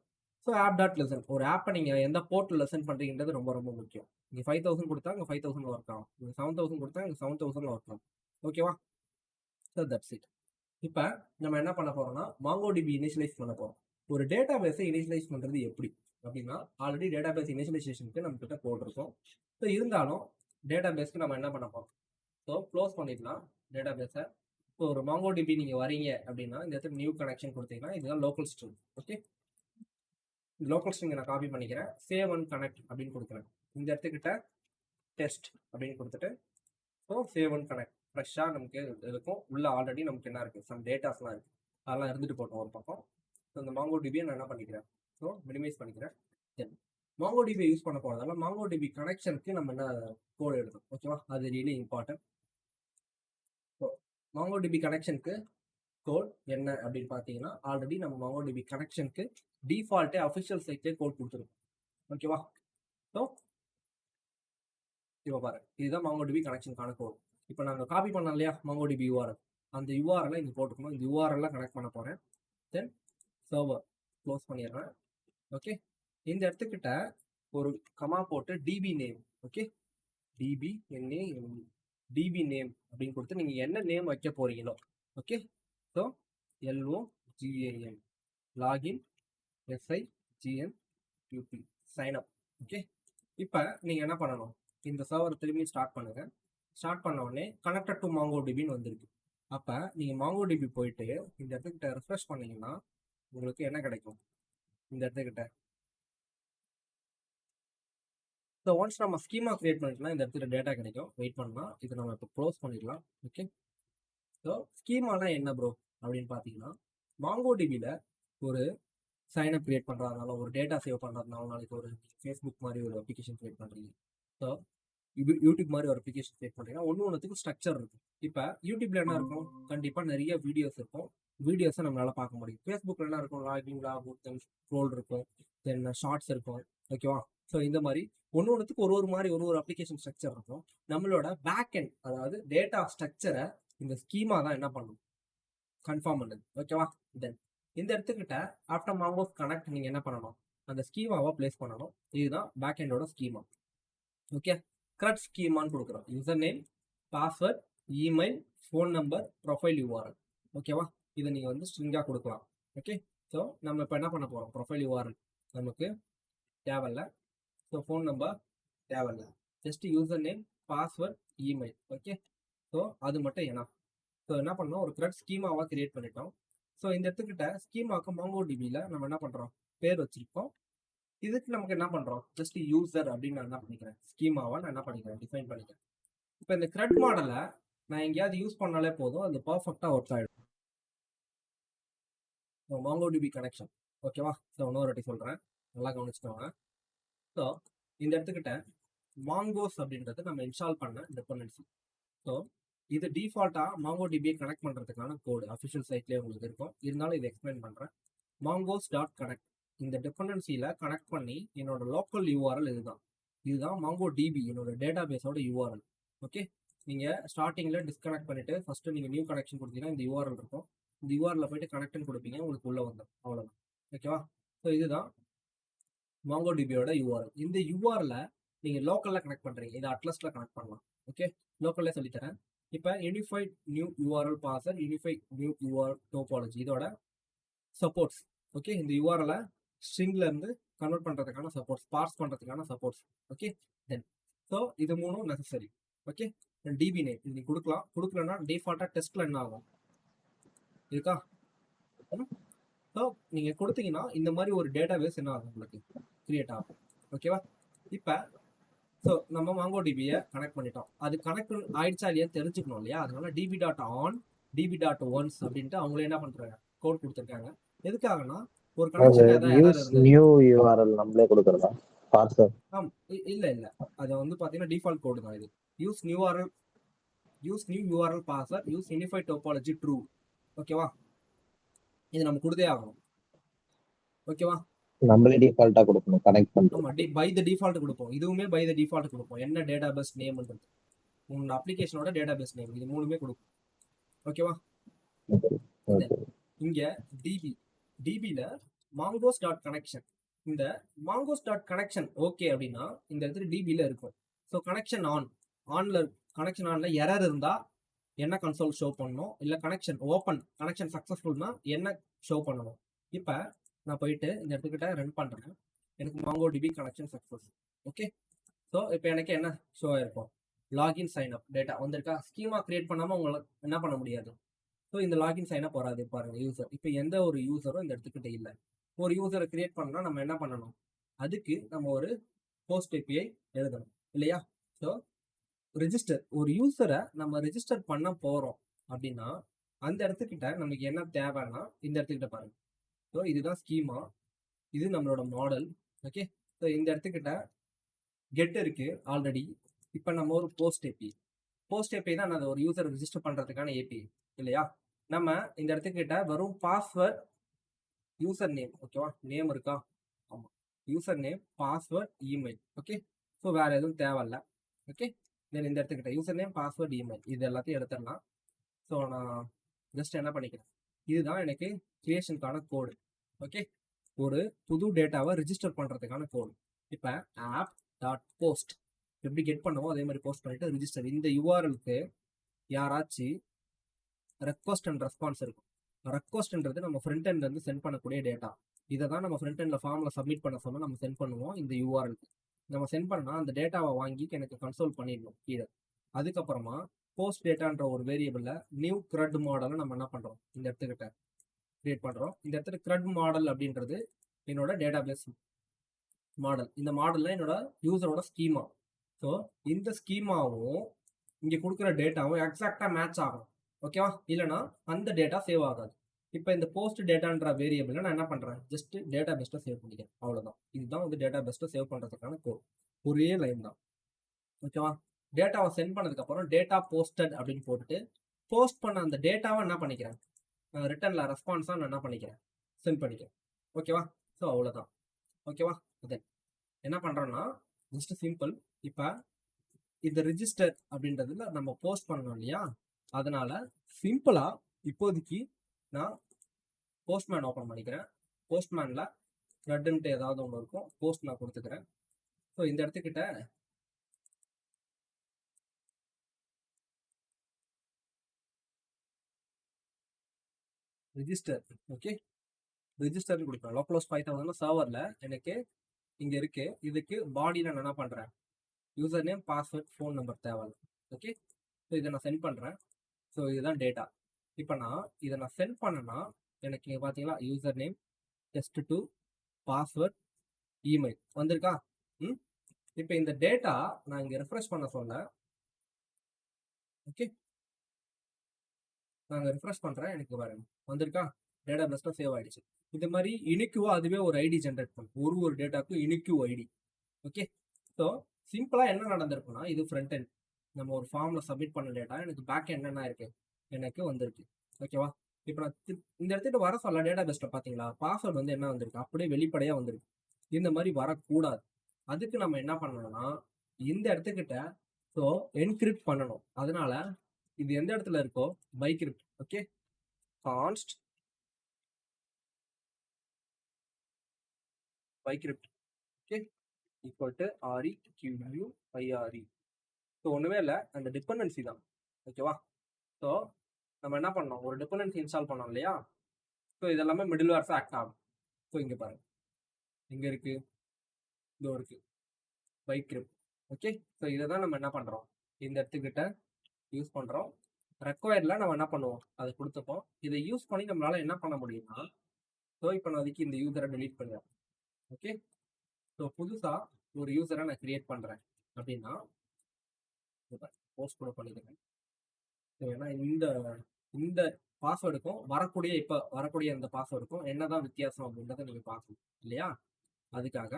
ஸோ ஆப் டாட் லெசன், ஒரு ஆப்பை நீங்கள் எந்த போர்ட்டில் லெசன் பண்ணுறீங்கிறது ரொம்ப ரொம்ப முக்கியம். நீங்கள் 5000 கொடுத்தா இங்கே 5000 ஒர்க் ஆகும், நீங்கள் 7000 கொடுத்தா இங்கே 7000 ஒர்க் ஆகும். ஓகேவா? So that's it. இப்போ நம்ம என்ன பண்ண போகிறோம்னா MongoDB இனிஷியலைஸ் பண்ண போகிறோம். ஒரு டேட்டா பேஸை இனிஷியலைஸ் பண்ணுறது எப்படி அப்படின்னா, ஆல்ரெடி டேட்டா பேஸ் இனிஷியலைசேஷனுக்கு நம்ம கிட்ட போட்டிருக்கோம். ஸோ இருந்தாலும் டேட்டா பேஸ்க்கு நம்ம என்ன பண்ண போகிறோம், ஸோ க்ளோஸ் பண்ணிடலாம் டேட்டா பேஸை. இப்போ ஒரு MongoDB நீங்கள் வரீங்க அப்படின்னா இந்த இடத்துல நியூ கனெக்ஷன் கொடுத்தீங்கன்னா இதுதான் லோக்கல் ஸ்ட்ரிங். ஓகே, லோக்கல் ஸ்ட்ரிங்கை நான் காப்பி பண்ணிக்கிறேன், சேவ் அண்ட் கனெக்ட் அப்படின்னு கொடுக்குறேன். இந்த இடத்துக்கிட்ட டெஸ்ட் அப்படின்னு கொடுத்துட்டு ஸோ சேவ் அண்ட் கனெக்ட் ஃப்ரெஷ்ஷாக நமக்கு இருக்கும். உள்ள ஆல்ரெடி நமக்கு என்ன இருக்குது, சம் டேட்டாஸ்லாம் இருக்குது, அதெல்லாம் இருந்துட்டு போட்டோம் ஒரு பக்கம். ஸோ இந்த MongoDB நான் என்ன பண்ணிக்கிறேன், ஸோ மினிமைஸ் பண்ணிக்கிறேன். தென் MongoDB யூஸ் பண்ண போகிறதால MongoDB கனெக்ஷனுக்கு நம்ம என்ன கோடு எடுத்தோம். ஓகேவா? அது ரியலி இம்பார்ட்டன்ட். ஸோ MongoDB கனெக்ஷனுக்கு கோட் என்ன அப்படின்னு பார்த்தீங்கன்னா, ஆல்ரெடி நம்ம MongoDB கனெக்ஷனுக்கு டிஃபால்ட்டே அஃபிஷியல் சைட்லேயே கோட் கொடுத்துருக்கோம். ஓகேவா? ஸோ இப்போ பாருங்க, இதுதான் MongoDB கனெக்ஷனுக்கான கோட். இப்போ நாங்கள் காப்பி பண்ணோம் இல்லையா MongoDB URL, அந்த URL இங்கே போட்டுக்கணும். இந்த URL கனெக்ட் பண்ண போகிறேன். தென் சர்வர் க்ளோஸ் பண்ணிடுறேன். ஓகே, இந்த இடத்துக்கிட்ட ஒரு கமா போட்டு DB name. Okay, DB name அப்படின்னு கொடுத்து நீங்கள் என்ன நேம் வைக்க போறீங்களோ. Okay, so LOGIN login SIGNUP sign up. Okay, இப்போ நீங்கள் என்ன பண்ணணும், இந்த சர்வர் திரும்பி ஸ்டார்ட் பண்ணுங்க. ஸ்டார்ட் பண்ண உடனே கனெக்டட் டு MongoDBன்னு வந்திருக்கு. அப்போ நீங்கள் MongoDB போயிட்டு இந்த இடத்துக்கிட்ட ரெஃப்ரெஷ் பண்ணீங்கன்னா உங்களுக்கு என்ன கிடைக்கும், இந்த இடத்துக்கிட்ட ஸோ ஒன்ஸ் நம்ம ஸ்கீமா கிரியேட் பண்ணிட்டோம்னா இந்த இடத்துல டேட்டா கிடைக்கும். வெயிட் பண்ணலாம். இதை நம்ம இப்போ க்ளோஸ் பண்ணிடலாம். ஓகே. ஸோ ஸ்கீமானா என்ன ப்ரோ அப்படின்னு பார்த்தீங்கன்னா, மாங்கோடிபியில் ஒரு சைனப் கிரியேட் பண்ணுறதுனால, ஒரு டேட்டா சேவ் பண்ணுறதுனால, நாளைக்கு ஒரு ஃபேஸ்புக் மாதிரி ஒரு அப்ளிகேஷன் கிரியேட் பண்ணுறீங்க. ஸோ யூடியூப் மாதிரி ஒரு அப்ளிகேஷன் கிரியேட் பண்ணுறீங்கன்னா ஒன்றுத்துக்கும் ஸ்ட்ரக்சர் இருக்கும். இப்போ யூடியூப்ல என்ன இருக்கும்? கண்டிப்பாக நிறைய வீடியோஸ் இருக்கும். வீடியோஸை நம்மளால பார்க்க முடியும். ஃபேஸ்புக்கில் என்ன இருக்கும்? லாகின், லாக், தென் ஸ்க்ரோல் இருக்கும், தென் ஷார்ட்ஸ் இருக்கும். ஓகேவா? ஸோ இந்த மாதிரி ஒன்றுத்துக்கு ஒரு மாதிரி ஒரு அப்ளிகேஷன் ஸ்ட்ரக்சர் இருக்கும். நம்மளோட பேக் எண்ட், அதாவது டேட்டா ஸ்ட்ரக்சரை இந்த ஸ்கீமா தான் என்ன பண்ணும்? கன்ஃபார்ம் பண்ணுது. ஓகேவா? தென் இந்த இடத்துக்கிட்ட ஆஃப்டர் மாங்கோஸ் கனெக்ட் நீங்கள் என்ன பண்ணணும்? அந்த ஸ்கீமாவை பிளேஸ் பண்ணணும். இதுதான் பேக் எண்டோட ஸ்கீமா. ஓகே. CRUD ஸ்கீமான்னு கொடுக்குறோம். User name, password, email, phone number, profile URL. ஓகேவா? இதை நீங்கள் வந்து ஸ்ட்ரிங்காக கொடுக்கலாம். ஓகே. ஸோ நம்ம இப்போ என்ன பண்ண போகிறோம்? ப்ரொஃபைல் URL நமக்கு தேவையில்ல. ஸோ ஃபோன் நம்பர் தேவையில்ல. Just user name, password, email. Okay. So அது மட்டும் என்ன? ஸோ என்ன பண்ணோம்? ஒரு CRUD ஸ்கீமாவாக கிரியேட் பண்ணிட்டோம். ஸோ இந்த இடத்துக்கிட்ட ஸ்கீமாவுக்கு MongoDBயில் நம்ம என்ன பண்ணுறோம்? பேர் வச்சுருக்கோம். இதுக்கு நமக்கு என்ன பண்ணுறோம்? ஜஸ்ட் யூசர் அப்படின்னு நான் என்ன பண்ணிக்கிறேன்? ஸ்கீமாவை நான் என்ன பண்ணிக்கிறேன்? டிஃபைன் பண்ணிக்கிறேன். இப்போ இந்த CRUD மாடலை நான் எங்கேயாவது யூஸ் பண்ணாலே போதும், அது பர்ஃபெக்டாக ஒர்க் ஆகிடும். So MongoDB connection. ஓகேவா? ஸோ இன்னொரு வாட்டி சொல்கிறேன், நல்லா கவனிச்சுக்கோங்க. ஸோ இந்த இடத்துக்கிட்ட மாங்கோஸ் அப்படின்றது நம்ம இன்ஸ்டால் பண்ண டிபெண்டன்சி. ஸோ இது டிஃபால்ட்டாக MongoDBயை கனெக்ட் பண்ணுறதுக்கான கோடு அஃபிஷியல் சைட்லேயே உங்களுக்கு இருக்கும். இருந்தாலும் இதை எக்ஸ்பிளைன் பண்ணுறேன். mongoose.connect இந்த டிபெண்டன்சியில் கனெக்ட் பண்ணி என்னோட லோக்கல் URL இதுதான் MongoDB என்னோட டேட்டா பேஸோட URL. ஓகே. நீங்கள் ஸ்டார்டிங்கில் டிஸ்கனெக்ட் பண்ணிவிட்டு ஃபஸ்ட்டு நீங்கள் நியூ கனெக்ஷன் கொடுத்தீங்கன்னா இந்த URL இருக்கும். இந்த URL போய்ட்டு கனெக்ட்னு கொடுப்பீங்க, உங்களுக்கு உள்ளே வந்துடும். அவ்வளோதான். ஓகேவா? ஸோ இதுதான் MongoDBயோட URL. இந்த URL நீங்கள் லோக்கலில் கனெக்ட் பண்ணுறீங்க, இதை அட்லஸில் கனெக்ட் பண்ணலாம். ஓகே. லோக்கல்லே சொல்லித்தரேன். இப்போ unified new URL parser, unified new URL topology இதோட சப்போர்ட்ஸ். ஓகே. இந்த URL ஸ்ட்ரிங்ல இருந்து கன்வெர்ட் பண்ணுறதுக்கான சப்போர்ட்ஸ், பார்ஸ் பண்ணுறதுக்கான சப்போர்ட்ஸ். ஓகே. தென் ஸோ இது மூணும் நெசசரி. ஓகே. DB நேம் இது நீங்கள் கொடுக்கலாம். கொடுக்கலன்னா டிஃபால்ட்டாக டெஸ்ட்டில் என்ன ஆகும்? இருக்கா? ஸோ நீங்கள் கொடுத்தீங்கன்னா இந்த மாதிரி ஒரு டேட்டா பேஸ் என்ன ஆகும்? உங்களுக்கு கிரியேட் ஆகும். ஓகேவா? இப்போ ஸோ நம்ம MongoDBயை கனெக்ட் பண்ணிட்டோம். அது கனெக்ட் ஆயிடுச்சா இல்லையா தெரிஞ்சுக்கணும் இல்லையா? அதனால DB.on, DB.once அப்படின்ட்டு அவங்களே என்ன பண்ணுறாங்க? கோட் கொடுத்துருக்காங்க. எதுக்காகனா ஒரு கனெக்ஷன் நியூ URL நம்மளே கொடுக்கறதா? பார்சர் இல்ல அது வந்து பாத்தீங்கன்னா டிஃபால்ட் கோட் தான் இது. Use new URL parser, use unified topology true. ஓகேவா? இது நம்ம கொடுத்தே ஆகணும். ஓகேவா? நம்மளே டிஃபால்ட்டா கொடுக்கணும் கனெக்ட் பண்ணுறோம். ஆமா, பை த டிஃபால்ட் கொடுப்போம். இதுவுமே பை த டிஃபால்ட் கொடுப்போம். என்ன டேட்டாபேஸ் நேம்ன்றது, உங்க அப்ளிகேஷனோட டேட்டாபேஸ் நேம், இது மூணுமே கொடுக்கும். ஓகேவா? இங்க DBல mongoose.connection, இந்த mongoose.connection ஓகே அப்படின்னா இந்த இடத்துல DBல இருக்கும். ஸோ கனெக்ஷன் ஆன்ல எரர் இருந்தா என்ன கன்சோல் ஷோ பண்ணணும், இல்லை கனெக்ஷன் ஓப்பன், கனெக்ஷன் சக்ஸஸ்ஃபுல்னா என்ன ஷோ பண்ணணும். இப்போ நான் போயிட்டு இந்த இடத்துக்கிட்ட ரன் பண்ணுறேன். எனக்கு MongoDB connection success. Okay. So இப்போ எனக்கு என்ன ஷோ ஆயிருக்கும்? லாகின் சைன் அப் டேட்டா வந்திருக்கா? ஸ்கீமா கிரியேட் பண்ணாமல் உங்களுக்கு என்ன பண்ண முடியாது. ஸோ இந்த லாகின் சைன் அப் வராது. பாருங்க யூசர், இப்போ எந்த ஒரு யூசரும் இந்த இடத்துக்கிட்ட இல்லை. ஒரு யூசரை கிரியேட் பண்ணால் நம்ம என்ன பண்ணணும்? அதுக்கு நம்ம ஒரு போஸ்ட் API எழுதணும் இல்லையா? ஸோ ரெஜிஸ்டர், ஒரு யூசரை நம்ம ரெஜிஸ்டர் பண்ண போகிறோம் அப்படின்னா அந்த இடத்துக்கிட்ட நமக்கு என்ன தேவைன்னா இந்த இடத்துக்கிட்ட பாருங்க. ஸோ இதுதான் ஸ்கீமா, இது நம்மளோட மாடல். ஓகே. ஸோ இந்த இடத்துக்கிட்ட கெட் இருக்கு ஆல்ரெடி. இப்போ நம்ம ஒரு போஸ்ட் API தான் நான் ஒரு யூசரை ரெஜிஸ்டர் பண்ணுறதுக்கான API இல்லையா? நம்ம இந்த இடத்துக்கிட்ட வெறும் பாஸ்வேர்ட், யூசர் நேம், ஓகேவா? நேம் இருக்கா? ஆமாம், user name, password, email. Okay. So வேறு எதுவும் தேவையில்ல. ஓகே. தென் இந்த இடத்துக்கிட்ட யூசர் நேம், பாஸ்வேர்ட், இமெயில் இது எல்லாத்தையும் எடுத்துடலாம். ஸோ நான் ஜஸ்ட் என்ன பண்ணிக்கிறேன், இதுதான் எனக்கு கிரியேஷனுக்கான கோடு. ஓகே. ஒரு புது டேட்டாவை ரிஜிஸ்டர் பண்ணுறதுக்கான கோடு. இப்போ app.post எப்படி கெட் பண்ணுவோம் அதே மாதிரி போஸ்ட் பண்ணிவிட்டு ரிஜிஸ்டர். இந்த URLக்கு யாராச்சும் ரெக்வஸ்ட் அண்ட் ரெஸ்பான்ஸ் இருக்கும். ரெக்வஸ்ட்ன்றது நம்ம ஃப்ரண்ட் எண்ட்லேருந்து சென்ட் பண்ணக்கூடிய டேட்டா. இதை தான் நம்ம ஃப்ரண்ட் எண்டில் ஃபார்மில் சப்மிட் பண்ண சொன்னால் நம்ம சென்ட் பண்ணுவோம். இந்த URLக்கு நம்ம சென்ட் பண்ணால் அந்த டேட்டாவை வாங்கி எனக்கு கன்சோல் பண்ணிடணும் கீழே. அதுக்கப்புறமா போஸ்ட் டேட்டான்ற ஒரு வேரியபிளில் நியூ CRUD மாடலை நம்ம என்ன பண்ணுறோம்? இந்த இடத்துக்கிட்ட கிரியேட் பண்ணுறோம். இந்த இடத்துல CRUD மாடல் அப்படின்றது என்னோட டேட்டாபேஸ் மாடல். இந்த மாடலில் என்னோட யூசரோட ஸ்கீமா. ஸோ இந்த ஸ்கீமாவும் இங்கே கொடுக்குற டேட்டாவும் எக்ஸாக்டாக மேட்ச் ஆகும். ஓகேவா? இல்லைனா அந்த டேட்டா சேவ் ஆகாது. இப்போ இந்த போஸ்ட் டேட்டான்ற வேரியபிளில் நான் என்ன பண்ணுறேன், ஜஸ்ட் டேட்டா பெஸ்ட்டை சேவ் பண்ணிக்கிறேன், அவ்வளோதான். இதுதான் வந்து டேட்டா பெஸ்ட்டை சேவ் பண்ணுறதுக்கான கோட். ஒரே லைன் தான். ஓகேவா? டேட்டாவை சென்ட் பண்ணதுக்கப்புறம் டேட்டா போஸ்டட் அப்படின்னு போட்டுட்டு போஸ்ட் பண்ண அந்த டேட்டாவை என்ன பண்ணிக்கிறேன், ரிட்டர்னில் ரெஸ்பான்ஸாக நான் என்ன பண்ணிக்கிறேன், சென்ட் பண்ணிக்கிறேன். ஓகேவா? ஸோ அவ்வளோதான். ஓகேவா? தென் என்ன பண்ணுறோன்னா ஜஸ்ட் சிம்பிள். இப்போ இந்த ரிஜிஸ்டர் அப்படின்றதுல நம்ம போஸ்ட் பண்ணணும் இல்லையா, அதனால சிம்பிளாக இப்போதைக்கு நான் போஸ்ட்மேன் ஓப்பன் பண்ணிக்கிறேன். போஸ்ட்மேனில் த்ரெட்டுன்ட்டு ஏதாவது ஒன்று இருக்கும், போஸ்ட் நான் கொடுத்துக்கிறேன். ஸோ இந்த இடத்துக்கிட்ட ரிஜிஸ்டர், ஓகே, ரிஜிஸ்டர்னு கொடுப்பேன். லோக்கலோஸ் 5000 சர்வரில் எனக்கு இங்கே இருக்குது. இதுக்கு பாடியில் நான் என்ன பண்ணுறேன், user name, password, phone number தேவை. ஓகே, ஸோ இதை நான் சென்ட் பண்ணுறேன். ஸோ இதுதான் டேட்டா. இப்போ நான் இதை நான் சென்ட் பண்ணேன்னா எனக்கு இங்கே பார்த்தீங்களா user name, test2, password, email வந்திருக்கா? இப்போ இந்த டேட்டா நான் இங்கே ரெஃப்ரெஷ் பண்ண சொல்ல, ஓகே, நான் ரெஃப்ரெஷ் பண்ணுறேன், எனக்கு பாருங்க வந்திருக்கா, டேட்டா பெஸ்ட்டாக சேவ் ஆகிடுச்சு. இந்த மாதிரி இனிக்குவா அதுவே ஒரு ஐடி ஜென்ரேட் பண்ணும், ஒரு டேட்டாக்கும் இனிக்யூ ஐடி. ஓகே, ஸோ சிம்பிளாக என்ன நடந்திருக்குன்னா, இது ஃப்ரண்ட் எண்ட், நம்ம ஒரு ஃபார்மில் சப்மிட் பண்ண டேட்டா எனக்கு பேக் என்னென்ன இருக்கு எனக்கு வந்திருக்கு. ஓகேவா? இப்போ நான் இந்த இடத்துக்கு வர சொல்ல டேட்டா பெஸ்ட்டில் பார்த்தீங்களா பாஸ்வேர்டு வந்து என்ன வந்திருக்கு, அப்படியே வெளிப்படையாக வந்திருக்கு. இந்த மாதிரி வரக்கூடாது. அதுக்கு நம்ம என்ன பண்ணணும்னா இந்த இடத்துக்கிட்ட ஸோ என்கிரிப்ட் பண்ணணும். அதனால இது எந்த இடத்துல இருக்கோ bcrypt, okay, const bcrypt, okay, equal to REQUIRE. So ஒன்றுமே இல்லை, அந்த டிபெண்டன்சி தான். ஓகேவா? ஸோ நம்ம என்ன பண்ணோம், ஒரு டிபெண்டன்சி இன்ஸ்டால் பண்ணோம் இல்லையா? ஸோ இதெல்லாமே மிடில் வேர்ஸ் ஆக்ட் ஆகும். ஸோ இங்கே பாருங்க, இங்கே இருக்கு, இதோ இருக்கு பைக்ரிப்ட். ஓகே, ஸோ இதை தான் நம்ம என்ன பண்ணுறோம், இந்த இடத்துக்கிட்ட யூஸ் பண்ணுறோம். ரெக்வயர்டில் நம்ம என்ன பண்ணுவோம், அதை கொடுத்துப்போம். இதை யூஸ் பண்ணி நம்மளால என்ன பண்ண முடியும்னா, ஸோ இப்போ நான் அதுக்கு இந்த யூசரை டெலீட் பண்ணுவேன். ஓகே, ஸோ புதுசாக ஒரு யூசரை நான் கிரியேட் பண்ணுறேன் அப்படின்னா போஸ்ட் கூட பண்ணிக்கிறேன். ஸோ ஏன்னா இந்த இந்த பாஸ்வேர்டுக்கும் இப்போ வரக்கூடிய இந்த பாஸ்வேர்டுக்கும் என்னதான் வித்தியாசம் அப்படின்றத நீங்கள் பார்க்கணும் இல்லையா? அதுக்காக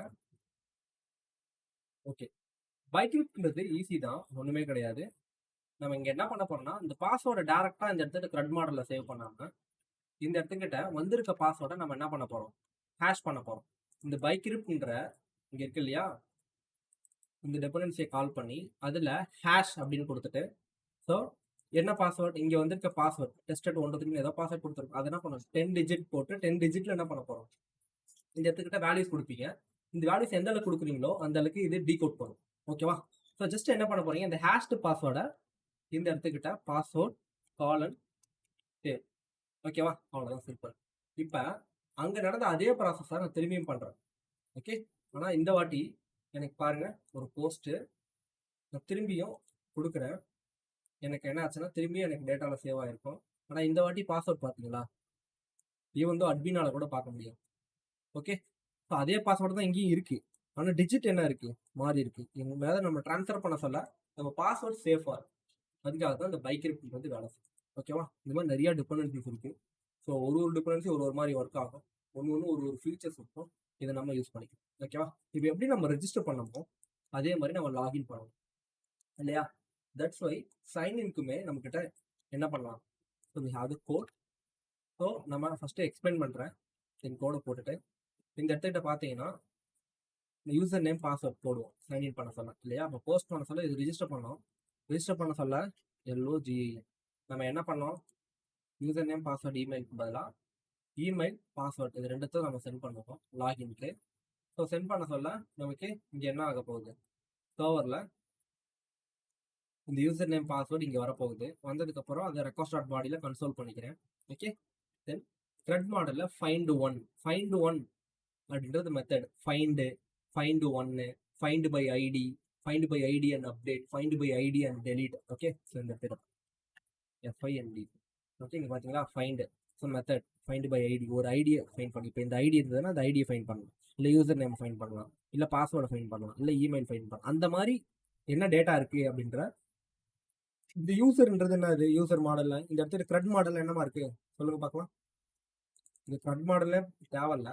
ஓகே, பைக்ரிப்ட்ன்றது ஈஸி தான், ஒன்றுமே கிடையாது. நம்ம இங்கே என்ன பண்ண போறோம்னா, இந்த பாஸ்வேர்டை டேரெக்டாக இந்த இடத்துல க்ரட் மாடலில் சேவ் பண்ணாமல் இந்த இடத்துக்கிட்ட வந்திருக்க பாஸ்வேர்டை நம்ம என்ன பண்ண போகிறோம், ஹேஷ் பண்ண போகிறோம். இந்த பைக்ரிப்ட்ன்ற இங்கே இருக்கு இல்லையா, இந்த டிபெண்டன்சியை கால் பண்ணி அதில் ஹேஷ் அப்படின்னு கொடுத்துட்டு, ஸோ என்ன பாஸ்வேர்ட் இங்கே வந்திருக்க பாஸ்வேர்ட் டெஸ்டட் 1 ஏதோ பாஸ்வேர்ட் கொடுத்துருக்கோம், அதை என்ன பண்ணணும் 10 டிஜிட் போட்டு 10 டிஜிட்டில் என்ன பண்ண போகிறோம், இந்த இடத்துக்கிட்ட வேல்யூஸ் கொடுப்பீங்க. இந்த வேல்யூஸ் எந்த அளவுக்கு கொடுக்குறீங்களோ அந்த அளவுக்கு இது டீகோட் பண்ணும். ஓகேவா? ஸோ ஜஸ்ட் என்ன பண்ண போறீங்க, இந்த ஹேஷ்டு பாஸ்வேர்டை இந்த இடத்துக்கிட்ட பாஸ்வேர்ட் காலன் சேவ். ஓகேவா? அவ்வளோதான் சிம்பிள். இப்போ அங்கே நடந்த அதே ப்ராசஸை நான் திரும்பியும் பண்ணுறேன். ஓகே, ஆனால் இந்த வாட்டி எனக்கு பாருங்க ஒரு போஸ்ட்டு நான் திரும்பியும் கொடுக்குறேன். எனக்கு என்ன ஆச்சுன்னா திரும்பியும் எனக்கு டேட்டாவில் சேவ் ஆகிருக்கும். ஆனால் இந்த வாட்டி பாஸ்வேர்ட் பார்த்தீங்களா, இது வந்து அட்மினால கூட பார்க்க முடியும். ஓகே, ஸோ அதே பாஸ்வேர்டு தான் இங்கேயும் இருக்குது, ஆனால் டிஜிட் என்ன இருக்குது மாறி இருக்குது. எங்கள் மேலே நம்ம ட்ரான்ஸ்ஃபர் பண்ண சொல்ல நம்ம பாஸ்வேர்ட் சேஃபாக இருக்கும். அதுக்காக தான் இந்த பைக்ரிப்ட் வந்து வேலை செய்யும். ஓகேவா? இந்த மாதிரி நிறையா டிபெண்டன்சிஸ் இருக்குது. ஸோ ஒரு டிபெண்டன்சி ஒரு மாதிரி ஒர்க் ஆகும், ஒன்று ஒரு ஃபீச்சர்ஸ் இருக்கும், இதை நம்ம யூஸ் பண்ணிக்கலாம். ஓகேவா? இப்போ எப்படி நம்ம ரெஜிஸ்டர் பண்ணமோ அதே மாதிரி நம்ம லாகின் பண்ணணும் இல்லையா? தட்ஸ் வை சைன்இன்க்குமே நம்மக்கிட்ட என்ன பண்ணலாம், so we have the code. So நம்ம ஃபஸ்ட்டு எக்ஸ்பிளைன் பண்ணுறேன். என் கோடை போட்டுட்டு இந்த இடத்துக்கிட்ட பார்த்தீங்கன்னா யூசர் நேம் பாஸ்வேர்ட் போடுவோம் சைன்இன் பண்ண சொல்ல இல்லையா? அப்போ போஸ்ட் பண்ண சொல்ல இது ரிஜிஸ்டர் பண்ணோம். ரிஜிஸ்டர் பண்ண சொல்ல LOGIN நம்ம என்ன பண்ணோம், யூசர் நேம் பாஸ்வேர்ட் இமெயிலுக்கு பதிலாக இமெயில் பாஸ்வேர்ட் இது ரெண்டுத்தையும் நம்ம சென்ட் பண்ணுவோம் லாகின்க்கு. ஸோ சென்ட் பண்ண சொல்ல நமக்கு இங்கே என்ன ஆக போகுது, சர்வரில் இந்த யூசர் நேம் பாஸ்வேர்டு இங்கே வரப்போகுது. வந்ததுக்கப்புறம் அதை ரெக்வஸ்ட் டாட் பாடியில் கன்சோல் பண்ணிக்கிறேன். ஓகே, தென் த்ரெட் மாடலில் ஃபைண்ட் ஒன் அப்படின்றது மெத்தட். ஃபைண்டு ஒன்று, find by ID and update, find by ID and delete. Okay, so இந்த இடத்துல FIND. ஓகே, இங்கே பார்த்தீங்களா find so method find by ID, ஒரு ஐடியை ஃபைண்ட் பண்ணி, இப்போ இந்த ஐடி இருந்ததுன்னா அந்த ஐடியை ஃபைண்ட் பண்ணலாம், இல்லை யூசர் நேம் ஃபைண்ட் பண்ணலாம், இல்லை பாஸ்வேர்டை ஃபைண்ட் பண்ணலாம், இல்லை இமெயில் ஃபைண்ட் பண்ணலாம். அந்த மாதிரி என்ன டேட்டா இருக்குது அப்படின்ற இந்த யூசர்ன்றது என்ன, இது யூசர் மாடலில் இந்த இடத்துல க்ரட் மாடல் என்னமா இருக்குது சொல்லுங்க பார்க்கலாம். இந்த க்ரட் மாடலே தேவையில்ல,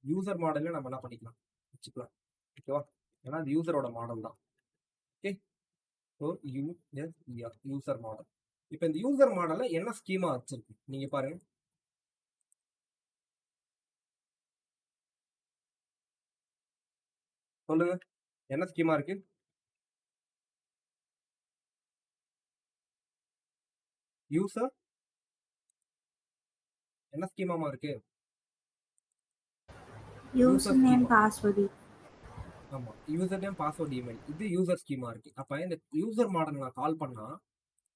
யூசர் மாடலே நம்ம என்ன பண்ணிக்கலாம் வச்சுக்கலாம். ஓகேவா, ஏன்னா அது யூசரோட மாடல் தான். Okay, so user model. இப்போ இந்த யூசர் மாடலை என்ன ஸ்கீமா வச்சிருக்கு நீங்க பாருங்க. சொல்லுங்க, என்ன ஸ்கீமா இருக்கு? யூசர் என்ன ஸ்கீமாமா இருக்கு? User name password. ஆமா, யூசர் நேம் பாஸ்வேர்ட் இமெயில், இது யூசர் ஸ்கீமா இருக்கு. அப்ப இந்த யூசர் மாடல் நான் கால் பண்ணா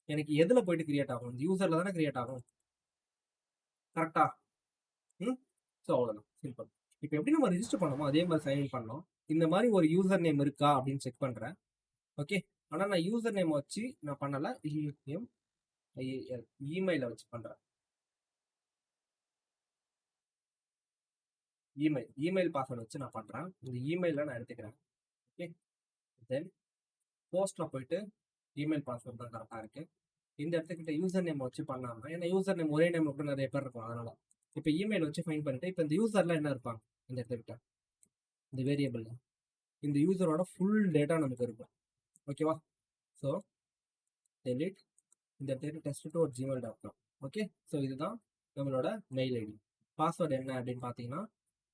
எனக்கு எதுல போயிட்டு கிரியேட் ஆகும்? இந்த யூசர்ல தானே கிரியேட் ஆகும், கரெக்டா? ஸோ அவ்வளோதான், சிம்பிள். இப்போ எப்படி நம்ம ரிஜிஸ்டர் பண்ணோமோ அதே மாதிரி சைன் இன் பண்ணோம். இந்த மாதிரி ஒரு யூசர் நேம் இருக்கா அப்படின்னு செக் பண்றேன். ஓகே, ஆனால் நான் யூசர் நேம் வச்சு நான் பண்ணல, இமெயில வச்சு பண்றேன். இமெயில் பாஸ்வேர்டு வச்சு நான் பண்றேன். இந்த இமெயில நான் எடுத்துக்கிறேன். ஓகே, தென் போஸ்ட்ல போயிட்டு இமெயில் பாஸ்வேர்டு தான் கரெக்டாக இருக்கு. இந்த இடத்துக்கிட்ட யூசர் நேம் வச்சு பண்ணாமல், ஏன்னா யூசர் நேம் ஒரே நேம் கூட நிறைய பேர் இருக்கும், அதனால இப்போ இமெயில் வச்சு ஃபைன் பண்ணிட்டு, இப்போ இந்த யூசர்ல என்ன இருப்பாங்க இந்த இடத்துக்கிட்ட, இந்த வேரியபிள்ல இந்த யூசரோட ஃபுல் டேட்டா நமக்கு இருக்கும். ஓகேவா, ஸோ டெலிட் இந்த இடத்துக்கு test2@gmail.com. ஓகே, ஸோ இதுதான் நம்மளோட மெயில் ஐடி. பாஸ்வேர்டு என்ன அப்படின்னு பார்த்தீங்கன்னா,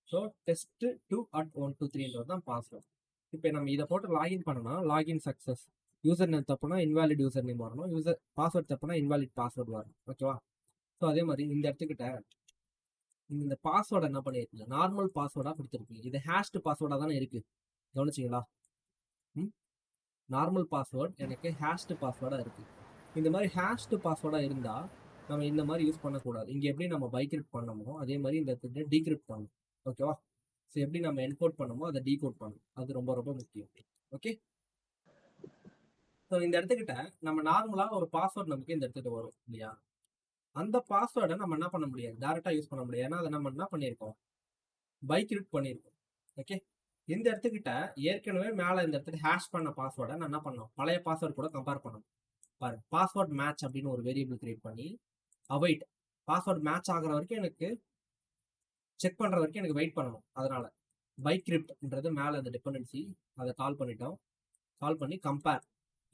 ஸோ test2@123 தான் பாஸ்வேர்டு. இப்போ நம்ம இதை போட்டு லாகின் பண்ணோம்னா லாகின் சக்ஸஸ். யூசர் நேம் தப்புனா இன்வாலிட் யூசர் நேம் வரணும், யூசர் பாஸ்வேர்டு தப்புனா இன்வாலிட் பாஸ்வேர்டு வரும். ஓகேவா, ஸோ அதே மாதிரி இந்த இடத்துக்கிட்ட இந்த பாஸ்வேர்டை என்ன பண்ணியிருக்கீங்க, நார்மல் பாஸ்வேர்டாக கொடுத்துருக்கீங்க. இது ஹேஷ்டு பாஸ்வேர்டாக தானே இருக்குது, கவனிச்சிங்களா? நார்மல் பாஸ்வேர்டு எனக்கு ஹேஷ்டு பாஸ்வேர்டாக இருக்குது. இந்த மாதிரி ஹேஷ்டு பாஸ்வேர்டாக இருந்தால் நம்ம இந்த மாதிரி யூஸ் பண்ணக்கூடாது. இங்கே எப்படி நம்ம பைக்ரிப்ட் பண்ணமோ அதே மாதிரி இந்த இடத்துல டீக்ரிப்ட் பண்ணணும். ஓகேவா, ஸோ எப்படி நம்ம என்கோட் பண்ணமோ அதை டீகோட் பண்ணணும், அது ரொம்ப ரொம்ப முக்கியம். ஓகே, ஸோ இந்த இடத்துக்கிட்ட நம்ம நார்மலாக ஒரு பாஸ்வேர்டு நமக்கு இந்த இடத்துக்கு வரும் இல்லையா, அந்த பாஸ்வேர்டை நம்ம என்ன பண்ண முடியாது, டேரெக்டாக யூஸ் பண்ண முடியாது. ஏன்னா அதை நம்ம என்ன பண்ணியிருக்கோம், பைக்ரிப்ட் பண்ணியிருக்கோம். ஓகே, இந்த இடத்துக்கிட்ட ஏற்கனவே மேலே இந்த இடத்துல ஹேஷ் பண்ண பாஸ்வேர்டை நான் என்ன பண்ணோம், பழைய பாஸ்வேர்டு கூட கம்பேர் பண்ணணும். பாருங்க, பாஸ்வேர்ட் மேட்ச் அப்படின்னு ஒரு வேரியபிள் கிரியேட் பண்ணி அவைட், பாஸ்வேர்ட் மேட்ச் ஆகிற வரைக்கும் எனக்கு செக் பண்ணுற வரைக்கும் எனக்கு வெயிட் பண்ணணும். அதனால பைக்ரிப்ட்ன்றது மேலே அந்த டிபெண்டன்சி அதை கால் பண்ணிட்டோம். கால் பண்ணி கம்பேர்,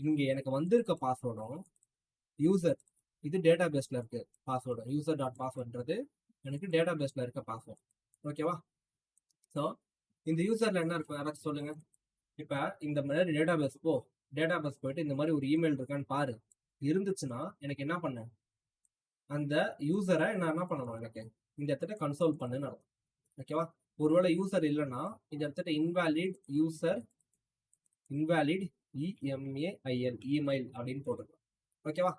இங்கே எனக்கு வந்திருக்க பாஸ்வேர்டும் யூசர், இது டேட்டா பேஸில் இருக்கு பாஸ்வேர்டு, யூசர் டாட் பாஸ்வேர்டுன்றது எனக்கு டேட்டா பேஸில் இருக்க பாஸ்வேர்டு. ஓகேவா, ஸோ இந்த யூசரில் என்ன இருக்கும் யாராச்சும் சொல்லுங்க. இப்போ இந்த மாதிரி டேட்டா பேஸ் போயிட்டு இந்த மாதிரி ஒரு இமெயில் இருக்கான்னு பாரு, இருந்துச்சுன்னா எனக்கு என்ன பண்ண, அந்த யூசரை நான் என்ன பண்ணணும், எனக்கு இந்த இடத்துல கன்சோல் பண்ணுன்னு அர்த்தம். ஓகேவா, ஒருவேளை யூசர் இல்லைன்னா இந்த இடத்துல இன்வாலிட் யூசர், இன்வாலிட் இஎம்ஏஐஎல் இமெயில் அப்படின்னு போட்டுருக்கோம். ஓகேவா,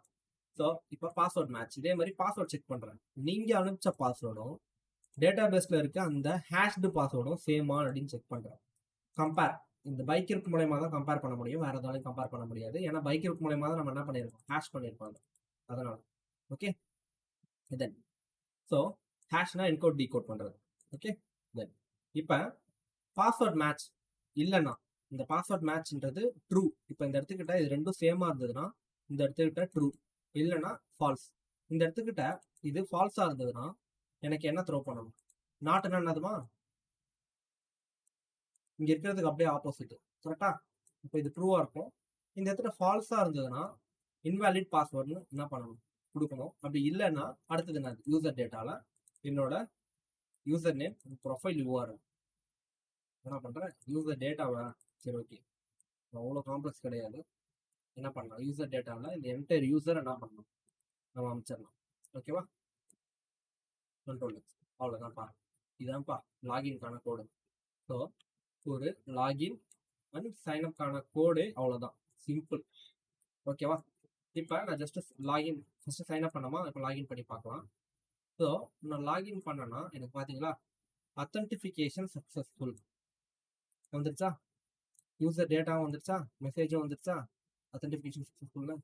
ஸோ இப்போ பாஸ்வேர்ட் மேட்ச், இதே மாதிரி பாஸ்வேர்ட் செக் பண்ணுறேன். நீங்கள் அனுப்பிச்ச பாஸ்வேர்டும் டேட்டா பேஸில் இருக்க அந்த ஹேஷ்டு பாஸ்வேர்டும் சேமா அப்படின்னு செக் பண்ணுறேன். கம்பேர், இந்த பைக்ரிப்ட் மூலயமா தான் கம்பேர் பண்ண முடியும், வேறு எதாலும் கம்பேர் பண்ண முடியாது. ஏன்னா பைக்ரிப்ட் மூலயமா தான் நம்ம என்ன பண்ணியிருக்கோம், ஹேஷ் பண்ணியிருக்கோம், அதனால. ஓகே, தென் ஸோ ஹேஷ்னா என்கோட் டீகோட் பண்ணுறது. ஓகே, தென் இப்போ பாஸ்வேர்ட் மேட்ச் இல்லைன்னா, இந்த பாஸ்வேர்ட் மேட்ச்ன்றது ட்ரூ. இப்போ இந்த இடத்துக்கிட்ட இது ரெண்டும் சேமாக இருந்ததுன்னா இந்த இடத்துக்கிட்ட ட்ரூ, இல்லைன்னா ஃபால்ஸ். இந்த இடத்துக்கிட்ட இது ஃபால்ஸாக இருந்ததுன்னா எனக்கு என்ன த்ரோ பண்ணணும், நாட் என்னதுமா இங்கே இருக்கிறதுக்கு அப்படியே ஆப்போசிட், கரெக்டா? இப்போ இது ட்ரூவாக இருக்கும். இந்த இடத்துல ஃபால்ஸாக இருந்ததுன்னா இன்வாலிட் பாஸ்வேர்டுன்னு என்ன பண்ணணும், கொடுக்கணும். அப்படி இல்லைன்னா அடுத்தது என்ன, யூசர் டேட்டாவில் என்னோட யூசர் நேம், ப்ரொஃபைல் யூஆர்எல் என்ன பண்ணுறேன், யூசர் டேட்டாவை. சரி, ஓகே, அவ்வளோ காம்ப்ளெக்ஸ் கிடையாது. என்ன பண்ணலாம், யூசர் டேட்டாவில் இந்த என்டையர் யூசர் என்ன பண்ணணும், நம்ம அமைச்சிடலாம். ஓகேவா, கண்ட்ரோல் அவ்வளோதான்ப்பா. இதான்ப்பா லாகின்கான கோடு. ஸோ ஒரு லாகின் அண்ட் சைன்அப்கான கோடு, அவ்வளோதான், சிம்பிள். ஓகேவா, இப்போ நான் ஜஸ்ட் லாகின் ஃபஸ்ட்டு சைன்அப் பண்ணாமா, இப்போ லாகின் பண்ணி பார்க்கலாம். ஸோ நான் லாகின் பண்ணேன்னா எனக்கு பார்த்தீங்களா, அத்தன்டிஃபிகேஷன் சக்ஸஸ்ஃபுல் வந்துருச்சா, யூசர் டேட்டாவும் வந்துருச்சா, மெசேஜும் வந்துருச்சா, அத்தன்டிஃபிகேஷன் சக்ஸஸ்ஃபுல்னு.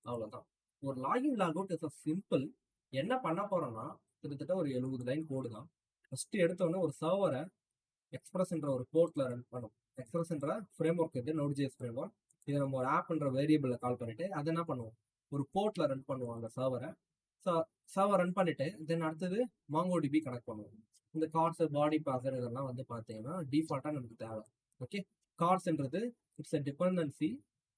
அவ்வளோதான். ஒரு login log out is simple. என்ன பண்ண போகிறோன்னா, கிட்டத்தட்ட ஒரு 70 லைன் கோடு தான். ஃபர்ஸ்ட் எடுத்தோடனே ஒரு சர்வரை எக்ஸ்பிரஸ்ன்ற ஒரு போர்ட்ல ரன் பண்ணும். எக்ஸ்பிரஸ்ன்ற ஃப்ரேம் ஒர்க் இது நோட்.js ஃப்ரேம் ஒர்க். இதை நம்ம ஒரு ஆப்ன்ற வேரியபிள கால் பண்ணிட்டு அதை என்ன பண்ணுவோம், ஒரு போர்ட்ல ரன் பண்ணுவோம் அந்த சர்வரை. சர்வர் ரன் பண்ணிட்டு தென் அடுத்தது MongoDB கனெக்ட் பண்ணுவோம். இந்த கார்ட்ஸ் பாடி பாசர் இதெல்லாம் வந்து பார்த்தீங்கன்னா டிஃபால்ட்டாக நமக்கு தேவை. ஓகே, கார்ட்ஸ்ன்றது இட்ஸ் எ டிபெண்டன்சி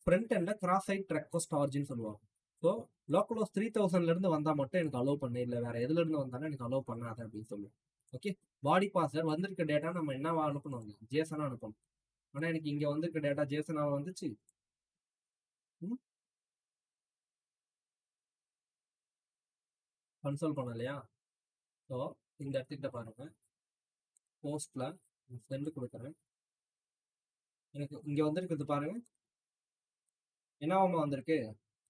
ஃப்ரண்ட் எண்ட்ல கிராஸ் சைட் ரெக்வஸ்ட் ஆர்ஜின்னு சொல்லுவாங்க. ஸோ லோக்கலோஸ் 3000லேருந்து வந்தால் மட்டும் எனக்கு அலோவ் பண்ணு, இல்லை வேற எதுலேருந்து வந்தாலும் எனக்கு அலோவ் பண்ணாத அப்படின்னு சொல்லுவோம். ஓகே, பாடி பாசர் வந்திருக்க டேட்டா நம்ம என்னவா அனுப்பணும், ஜேசனா அனுப்பணும். ஆனால் எனக்கு இங்கே வந்திருக்க டேட்டா ஜேசனாவா வந்துச்சு. கன்சோல் பண்ண இல்லையா? ஸோ இந்த இடத்துக்கிட்ட பாருங்க, போஸ்ட்ல சென்ட் கொடுக்குறேன். எனக்கு இங்கே வந்திருக்குது பாருங்க, என்னவாமா வந்திருக்கு,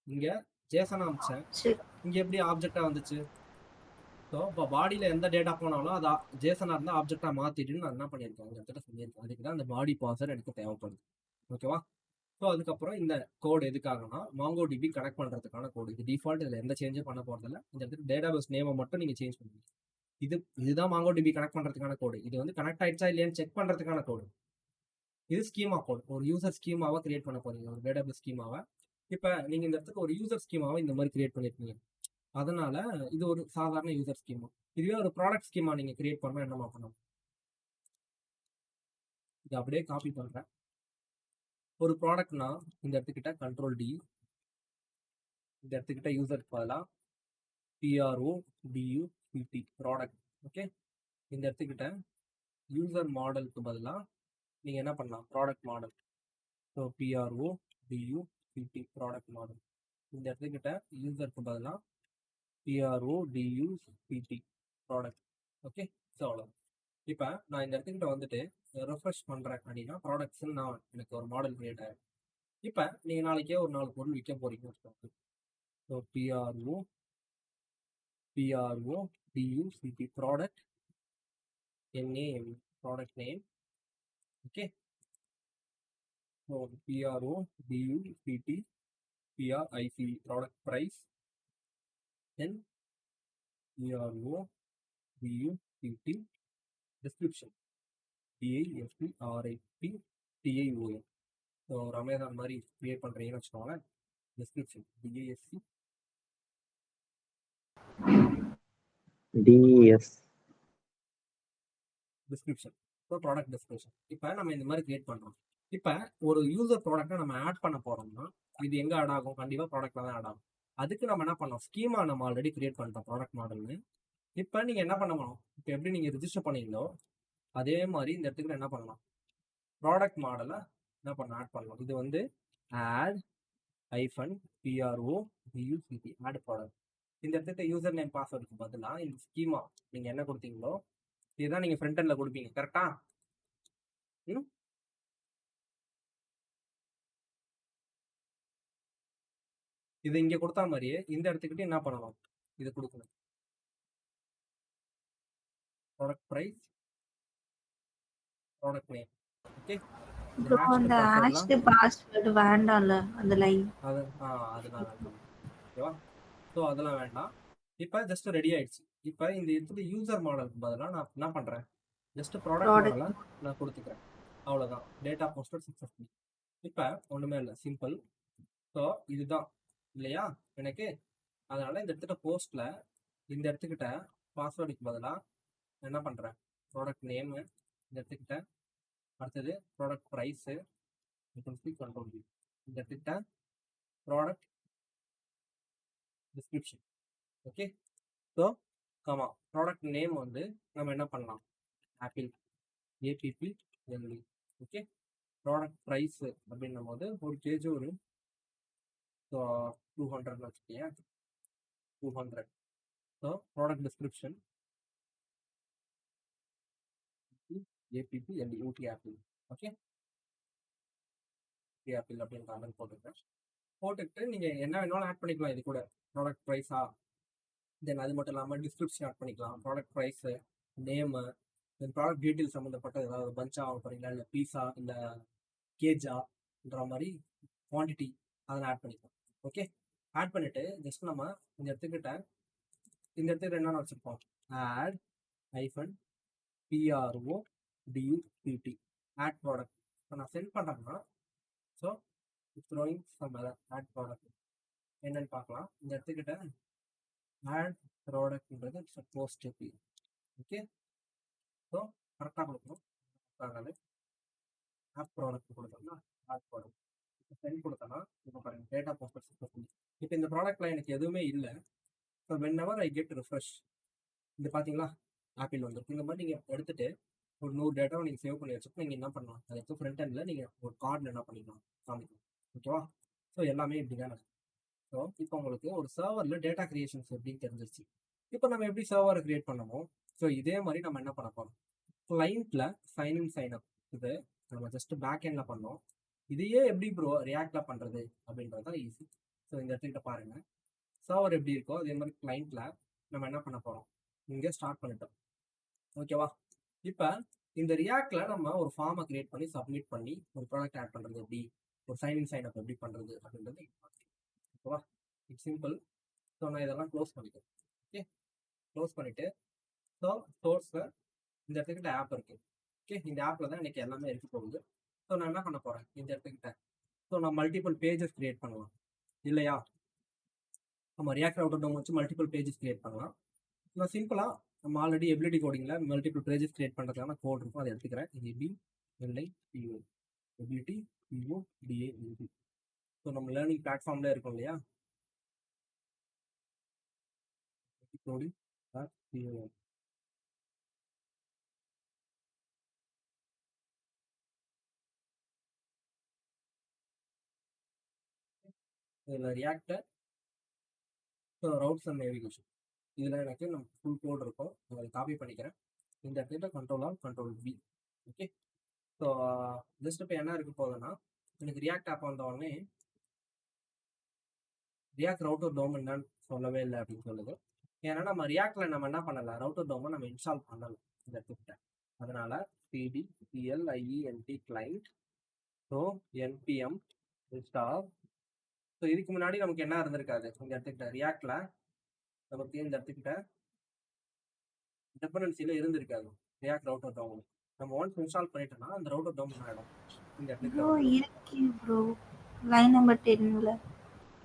இங்கே ஜேசனா அமிச்சேன், சரி. இங்கே எப்படி ஆப்ஜெக்டாக வந்துச்சு. ஸோ இப்போ பாடியில் எந்த டேட்டா போனாலும் அது ஜேசனாக இருந்தால் ஆப்ஜெக்டாக மாற்றிட்டுன்னு நான் என்ன பண்ணியிருக்கேன், இந்த இடத்துல சொல்லியிருக்கேன். அதுக்கு தான் அந்த பாடி பாசர் எனக்கு தேவைப்படுது. ஓகேவா? ஸோ அதுக்கப்புறம் இந்த கோடு எதுக்காகனா MongoDB கனெக்ட் பண்ணுறதுக்கான கோடு. இது டிஃபால்ட், இதில் எந்த சேஞ்சும் பண்ண போகிறதில்ல. இந்த இடத்துல டேட்டாபேஸ் நேமை மட்டும் நீங்கள் சேஞ்ச் பண்ணுவீங்க. இதுதான் MongoDB கனெக்ட் பண்ணுறதுக்கான கோடு. இது வந்து கனெக்ட் ஆயிடுச்சா இல்லையான்னு செக் பண்ணுறதுக்கான கோடு. இது ஸ்கீமா கோடு. ஒரு யூசர் ஸ்கீமாவை கிரியேட் பண்ண போறீங்க, ஒரு டேட்டாபேஸ் ஸ்கீமாவை. இப்போ நீங்கள் இந்த இடத்துக்கு ஒரு யூசர் ஸ்கீமாவை இந்த மாதிரி கிரியேட் பண்ணியிருக்கீங்க. அதனால இது ஒரு சாதாரண யூசர் ஸ்கீமா. இதுவே ஒரு ப்ராடக்ட் ஸ்கீமா நீங்கள் கிரியேட் பண்ணால் என்னமா பண்ணணும், இது அப்படியே காப்பி பண்ணுறேன். ஒரு ப்ராடக்ட்னா இந்த இடத்துக்கிட்ட Ctrl+D, இந்த இடத்துக்கிட்ட யூசருக்கு பதிலாக PRODUCT ப்ராடக்ட். ஓகே, இந்த இடத்துக்கிட்ட யூசர் மாடலுக்கு பதிலாக நீங்கள் என்ன பண்ணலாம், product model. So PRODUCT product model. இந்த இடத்துக்கிட்ட யூசருக்கு பதிலாக PRODUCT ப்ராடக்ட். ஓகே, ஸோ அவ்வளோ. இப்போ நான் இந்த இடத்துக்கிட்ட வந்துட்டு ரெஃப்ரெஷ் பண்ணுறேன் அப்படின்னா ப்ராடக்ட்ஸ்ன்னு நான் எனக்கு ஒரு மாடல் கிரியேட் ஆகிடும். இப்போ நீங்கள் நாளைக்கே ஒரு 4 பொருள் விற்க போறீங்கன்னு வச்சுக்கோங்க. So PRODUCT product NAME product name. Okay, so PRODUCT PRIC product price, then PRODUCT description DISCRIPTION. So ஒரு அமேசான் மாதிரி கிரியேட் பண்ணுறீங்கன்னு வச்சுக்கோங்களேன். Description DES description. So product description. இப்போ நம்ம இந்த மாதிரி கிரியேட் பண்ணுறோம். இப்போ ஒரு யூசர் ப்ராடக்ட்டை நம்ம ஆட் பண்ண போகிறோம்னா இது எங்கே ஆட் ஆகும், கண்டிப்பாக ப்ராடக்ட்டில் தான் ஆட் ஆகும். அதுக்கு நம்ம என்ன பண்ணோம், ஸ்கீமா நம்ம ஆல்ரெடி கிரியேட் பண்ணிட்டோம் ப்ராடக்ட் மாடல்னு. இப்போ நீங்கள் என்ன பண்ணணும், இப்போ எப்படி நீங்கள் ரிஜிஸ்டர் பண்ணீங்களோ அதே மாதிரி இந்த இடத்துக்கு என்ன பண்ணலாம், ப்ராடக்ட் மாடலை என்ன பண்ண ஆட் பண்ணலாம். இது வந்து ஆட் -PRODUCT ஆட் ப்ராடக்ட். இந்த இடத்துக்கு யூசர் நேம் பாஸ்வேர்டுக்கு பதிலாக இந்த ஸ்கீமா நீங்கள் என்ன கொடுத்தீங்களோ இதுதான் நீங்கள் ஃப்ரண்ட் எண்டில் கொடுப்பீங்க. கரெக்டா? இது இங்கே கொடுத்தா மாதிரியே இந்த இடத்துக்கிட்ட என்ன பண்ணணும், இது கொடுக்கணும். Product price, product name. Okay, bro அந்த ஹேஷ்டு பாஸ்வேர்டு வேண்டாம்ல அந்த லைன். அதெல்லாம் வேண்டாம். ஓகேவா? ஸோ அதெல்லாம் வேண்டாம். இப்போ ஜஸ்ட் ரெடி ஆயிடுச்சு. இப்போ இந்த இடத்துல யூசர் மாடலுக்கு பதிலாக நான் என்ன பண்ணுறேன், ஜஸ்ட் ப்ராடக்ட் மாடலை நான் கொடுத்துக்கிறேன். அவ்வளோதான். Data posted successful. இப்போ ஒன்றுமே இல்லை, சிம்பிள். ஸோ இதுதான் இல்லையா எனக்கு. அதனால இந்த இடத்துல போஸ்ட்ல இந்த இடத்துக்கிட்ட பாஸ்வேர்டுக்கு பதிலாக என்ன பண்ணுறேன், ப்ராடக்ட் நேமு இந்த இடத்துக்கிட்ட, அடுத்தது ப்ராடக்ட் ப்ரைஸு, Ctrl+C இந்த இடத்துக்கிட்ட product description. Okay, so comma product name வந்து நம்ம என்ன பண்ணலாம், apple APPLE. Okay, product price அப்படின்னும் போது ஒரு கேஜி ஒரு 200 வச்சுக்கேன், 200. So product description APPLE Ooty apple. Okay, Ooty apple அப்படின்னு காமெண்ட் போட்டுருக்கேன். போட்டுக்கிட்டு நீங்கள் என்ன வேணாலும் ஆட் பண்ணிக்கலாம். இது கூட ப்ராடக்ட் ப்ரைஸா, தென் அது மட்டும் இல்லாமல் டிஸ்கிரிப்ஷன் ஆட் பண்ணிக்கலாம், product price, name, then product detail சம்மந்தப்பட்ட ஏதாவது பஞ்சா ஆக போகிறீங்களா, இல்லை பீஸா, இல்லை கேஜான்ற மாதிரி குவான்டிட்டி அதெல்லாம் ஆட் பண்ணிக்கலாம். ஓகே, ஆட் பண்ணிவிட்டு ஜஸ்ட் நம்ம இந்த இடத்துக்கிட்ட என்னென்ன வச்சுருப்போம், add hyphen PRODUCT add product. இப்போ நான் சென்ட் பண்ணுறேன்னா so throwing some add product என்னன்னு பார்க்கலாம். இந்த இடத்துக்கிட்ட add productன்றது போஸ்ட் பி. ஓகே, ஸோ கரெக்டாக கொடுக்கணும். ஆப் ப்ராடக்ட் கொடுத்தோம்னா ஆட் ப்ராடக்ட் சென்ட் கொடுத்தோன்னா இப்போ பாருங்கள் டேட்டா போஸ்ட் சக்ஸஸ்ஃபுல். இப்போ இந்த ப்ராடக்ட்ல எனக்கு எதுவுமே இல்லை. So whenever I get refresh இது பார்த்தீங்களா ஆப்பிள் வந்துருக்கு. இந்த மாதிரி நீங்கள் எடுத்துகிட்டு ஒரு 100 டேட்டாவை நீங்கள் சேவ் பண்ணி வச்சுட்டு நீங்கள் என்ன பண்ணலாம், அதை எடுத்து ஃப்ரண்ட் எண்டில் நீங்கள் ஒரு கார்டில் என்ன பண்ணிக்கலாம் காமிக்கலாம். ஓகேவா? ஸோ எல்லாமே இப்படி தான் நடக்கும். ஸோ இப்போ உங்களுக்கு ஒரு சர்வரில் டேட்டா கிரியேஷன்ஸ் எப்படின்னு தெரிஞ்சிருச்சு. இப்போ நம்ம எப்படி சர்வரை கிரியேட் பண்ணமோ ஸோ இதே மாதிரி நம்ம என்ன பண்ண போகிறோம், கிளைண்ட்டில் சைன்இன் சைன்அப் இது நம்ம ஜஸ்ட் பேக் எண்டில் பண்ணோம். இதையே எப்படி ப்ரோ ரியாக்டில் பண்ணுறது அப்படின்றது தான் ஈஸி. ஸோ இந்த இடத்துக்கிட்ட பாருங்கள், சர்வர் எப்படி இருக்கோ அதே மாதிரி கிளைண்ட்டில் நம்ம என்ன பண்ண போகிறோம், இங்கே ஸ்டார்ட் பண்ணிட்டோம். ஓகேவா? இப்போ இந்த ரியாக்டில் நம்ம ஒரு ஃபார்மை கிரியேட் பண்ணி சப்மிட் பண்ணி ஒரு ப்ராடக்ட் ஆட் பண்ணுறது எப்படி, ஒரு சைன்இன் சைன்அப் எப்படி பண்ணுறது அப்படின்றது. ஓகேவா? It's simple. ஸோ நான் இதெல்லாம் க்ளோஸ் பண்ணிக்கிறேன். ஓகே, க்ளோஸ் பண்ணிவிட்டு ஸோ சோர்ஸில் இந்த இடத்துக்கிட்ட ஆப் இருக்குது. ஓகே, இந்த ஆப்பில் தான் எனக்கு எல்லாமே இருக்க போகுது. ஸோ நான் என்ன பண்ண போகிறேன், இந்த இடத்துக்கிட்ட ஸோ நான் மல்டிபிள் பேஜஸ் கிரியேட் பண்ணலாம் இல்லையா? நம்ம ரியாக்ட் அவுட்டர் டோம் வச்சு மல்டிபிள் பேஜஸ் கிரியேட் பண்ணலாம். நான் சிம்பிளாக நம்ம ஆல்ரெடி எபிலிட்டி கோடிங்கில் மல்டிபிள் பேஜஸ் கிரியேட் பண்ணுறதுக்கான கோட் இருக்கும், அதை எடுத்துக்கிறேன். இது BLIPO எபிலிட்டி PODA. ஸோ நம்ம லேர்னிங் பிளாட்ஃபார்ம்ல இருக்கும் இல்லையா, கோடிங் இதில் ரியாக்டர் ரவுட்ஸ் அண்ட் நேவிகேஷன் இதில் எனக்கு நம்ம ஃபுல் கோட் இருக்கும். நான் அதை காப்பி பண்ணிக்கிறேன். இந்த இடத்துல Ctrl+V. ஓகே, ஸோ ஜஸ்ட் இப்போ என்ன இருக்க போகுதுன்னா எனக்கு ரியாக்ட் ஆப் வந்த உடனே ரியாக்ட் ரவுட்டர் டோம் என்னன்னு சொல்லவே இல்லை அப்படின்னு சொல்லுது. ஏன்னா நம்ம ரியாக்டில் நம்ம என்ன பண்ணலை, ரவுட்டர் டோமை நம்ம இன்ஸ்டால் பண்ணலை இந்த இடத்துக்கிட்ட. அதனால CLIENT client so NPM install. So இதுக்கு முன்னாடி நமக்கு என்ன இருந்திருக்காது, இந்த இடத்துக்கிட்ட ரியாக்டில் நமக்கு இந்த இடத்துக்கிட்ட டிபெண்டன்சியில் இருந்திருக்காது ரியாக்ட் ரவுட்டர் டோம். நம்ம ஒன்ஸ் இன்ஸ்டால் பண்ணிட்டோம்னா அந்த ரவுட்டர் டோம் ஆகிடும். இந்த இடத்துக்கிட்ட இருக்கு ப்ரோ லைன் நம்பர் 10ல